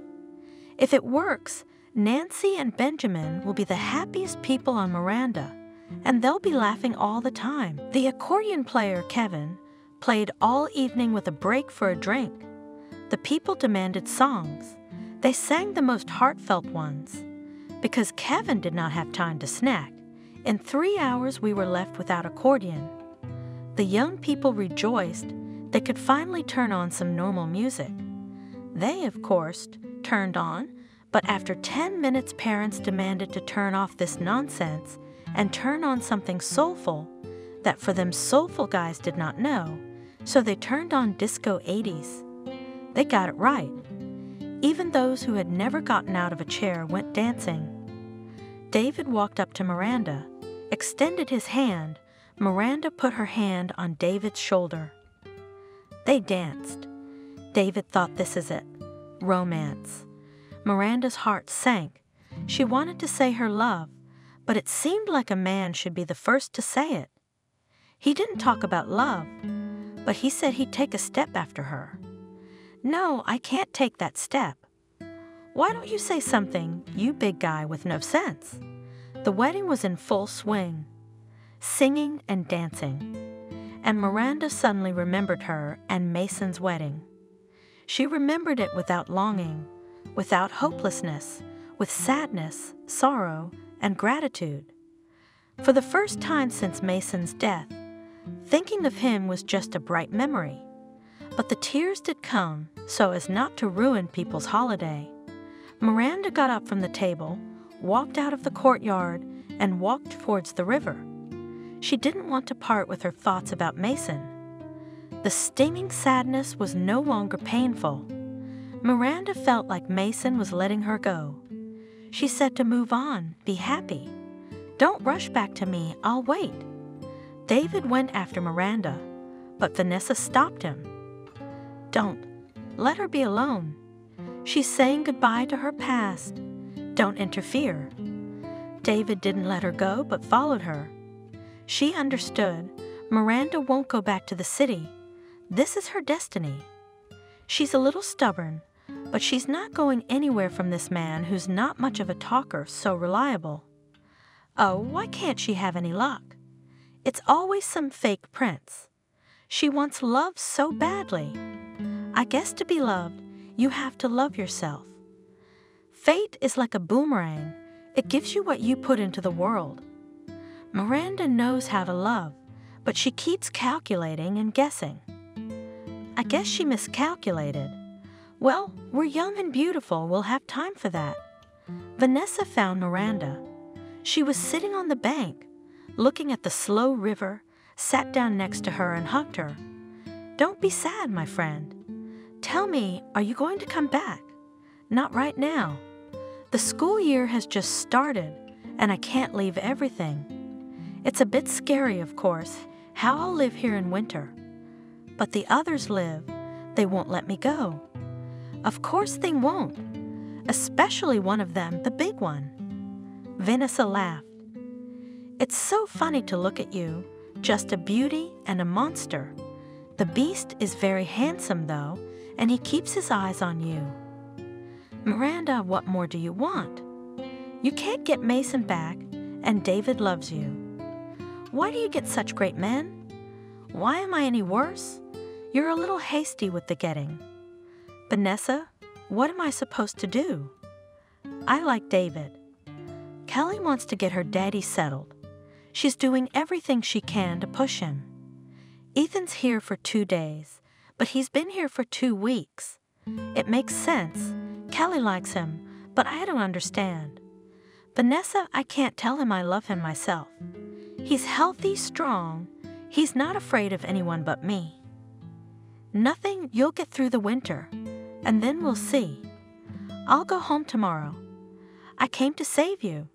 If it works, Nancy and Benjamin will be the happiest people on Miranda, and they'll be laughing all the time. The accordion player, Kevin, played all evening with a break for a drink. The people demanded songs. They sang the most heartfelt ones. Because Kevin did not have time to snack, in 3 hours we were left without accordion. The young people rejoiced they could finally turn on some normal music. They, of course, turned on, but after 10 minutes parents demanded to turn off this nonsense and turn on something soulful that for them soulful guys did not know, so they turned on Disco 80s. They got it right. Even those who had never gotten out of a chair went dancing. David walked up to Miranda, extended his hand. Miranda put her hand on David's shoulder. They danced. David thought, this is it. Romance. Miranda's heart sank. She wanted to say her love, but it seemed like a man should be the first to say it. He didn't talk about love, but he said he'd take a step after her. No, I can't take that step. Why don't you say something, you big guy with no sense? The wedding was in full swing, singing and dancing, and Miranda suddenly remembered her and Mason's wedding. She remembered it without longing, without hopelessness, with sadness, sorrow, and gratitude. For the first time since Mason's death, thinking of him was just a bright memory. But the tears did come so as not to ruin people's holiday. Miranda got up from the table, walked out of the courtyard, and walked towards the river. She didn't want to part with her thoughts about Mason. The stinging sadness was no longer painful. Miranda felt like Mason was letting her go. She said to move on, be happy. Don't rush back to me, I'll wait. David went after Miranda, but Vanessa stopped him. Don't. Let her be alone. She's saying goodbye to her past. Don't interfere. David didn't let her go, but followed her. She understood. Miranda won't go back to the city. This is her destiny. She's a little stubborn, but she's not going anywhere from this man who's not much of a talker, so reliable. Oh, why can't she have any luck? It's always some fake prince. She wants love so badly. I guess to be loved, you have to love yourself. Fate is like a boomerang. It gives you what you put into the world. Miranda knows how to love, but she keeps calculating and guessing. I guess she miscalculated. Well, we're young and beautiful. We'll have time for that. Vanessa found Miranda. She was sitting on the bank, looking at the slow river, sat down next to her and hugged her. Don't be sad, my friend. Tell me, are you going to come back? Not right now. The school year has just started, and I can't leave everything. It's a bit scary, of course, how I'll live here in winter. But the others live. They won't let me go. Of course they won't, especially one of them, the big one. Vanessa laughed. It's so funny to look at you, just a beauty and a monster. The beast is very handsome, though, and he keeps his eyes on you. Miranda, what more do you want? You can't get Mason back, and David loves you. Why do you get such great men? Why am I any worse? You're a little hasty with the getting. Vanessa, what am I supposed to do? I like David. Kelly wants to get her daddy settled. She's doing everything she can to push him. Ethan's here for 2 days, but he's been here for 2 weeks. It makes sense. Kelly likes him, but I don't understand. Vanessa, I can't tell him I love him myself. He's healthy, strong. He's not afraid of anyone but me. Nothing, you'll get through the winter, and then we'll see. I'll go home tomorrow. I came to save you,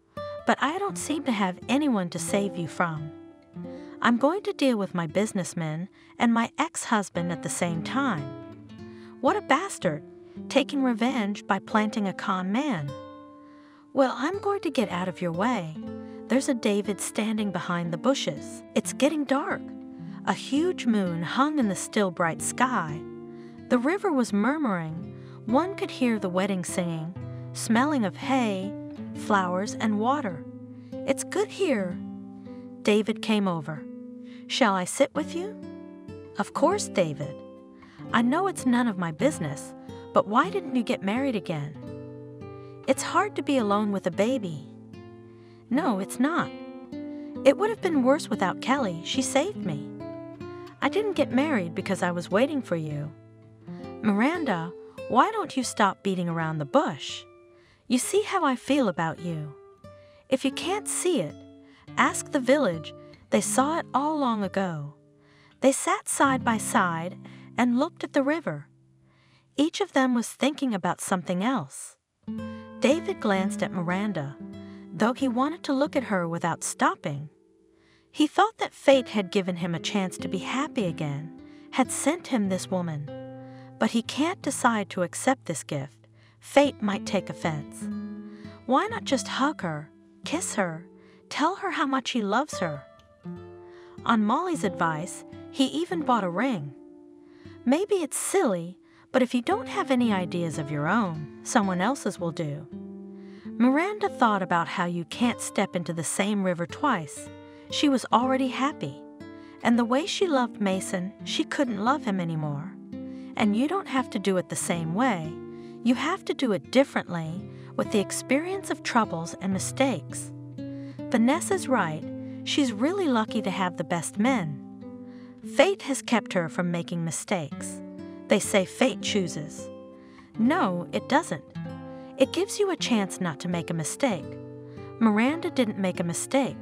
but I don't seem to have anyone to save you from. I'm going to deal with my businessmen and my ex-husband at the same time. What a bastard, taking revenge by planting a con man. Well, I'm going to get out of your way. There's a David standing behind the bushes. It's getting dark. A huge moon hung in the still bright sky. The river was murmuring. One could hear the wedding singing, smelling of hay, flowers, and water. It's good here. David came over. Shall I sit with you? Of course, David. I know it's none of my business, but why didn't you get married again? It's hard to be alone with a baby. No, it's not. It would have been worse without Kelly. She saved me. I didn't get married because I was waiting for you. Miranda, why don't you stop beating around the bush? You see how I feel about you. If you can't see it, ask the village. They saw it all long ago. They sat side by side and looked at the river. Each of them was thinking about something else. David glanced at Miranda, though he wanted to look at her without stopping. He thought that fate had given him a chance to be happy again, had sent him this woman. But he can't decide to accept this gift. Fate might take offense. Why not just hug her, kiss her, tell her how much he loves her? On Molly's advice, he even bought a ring. Maybe it's silly, but if you don't have any ideas of your own, someone else's will do. Miranda thought about how you can't step into the same river twice. She was already happy. And the way she loved Mason, she couldn't love him anymore. And you don't have to do it the same way. You have to do it differently, with the experience of troubles and mistakes. Vanessa's right. She's really lucky to have the best men. Fate has kept her from making mistakes. They say fate chooses. No, it doesn't. It gives you a chance not to make a mistake. Miranda didn't make a mistake.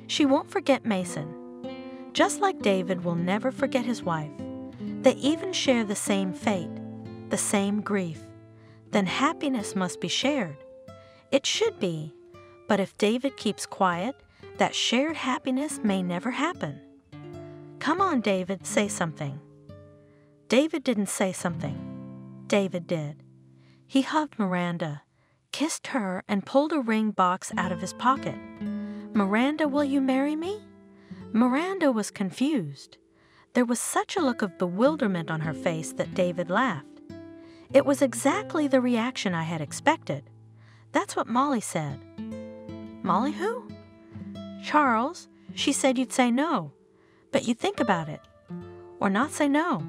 She won't forget Mason. Just like David will never forget his wife. They even share the same fate, the same grief. Then happiness must be shared. It should be, but if David keeps quiet, that shared happiness may never happen. Come on, David, say something. David didn't say something. David did. He hugged Miranda, kissed her, and pulled a ring box out of his pocket. Miranda, will you marry me? Miranda was confused. There was such a look of bewilderment on her face that David laughed. It was exactly the reaction I had expected. That's what Molly said. Molly who? Charles. She said you'd say no, but you'd think about it. Or not say no.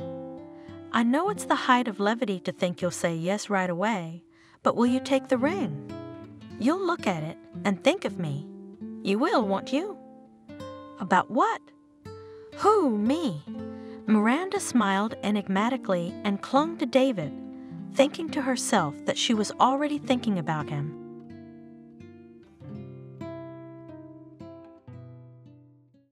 I know it's the height of levity to think you'll say yes right away, but will you take the ring? You'll look at it and think of me. You will, won't you? About what? Who, me? Miranda smiled enigmatically and clung to David, thinking to herself that she was already thinking about him.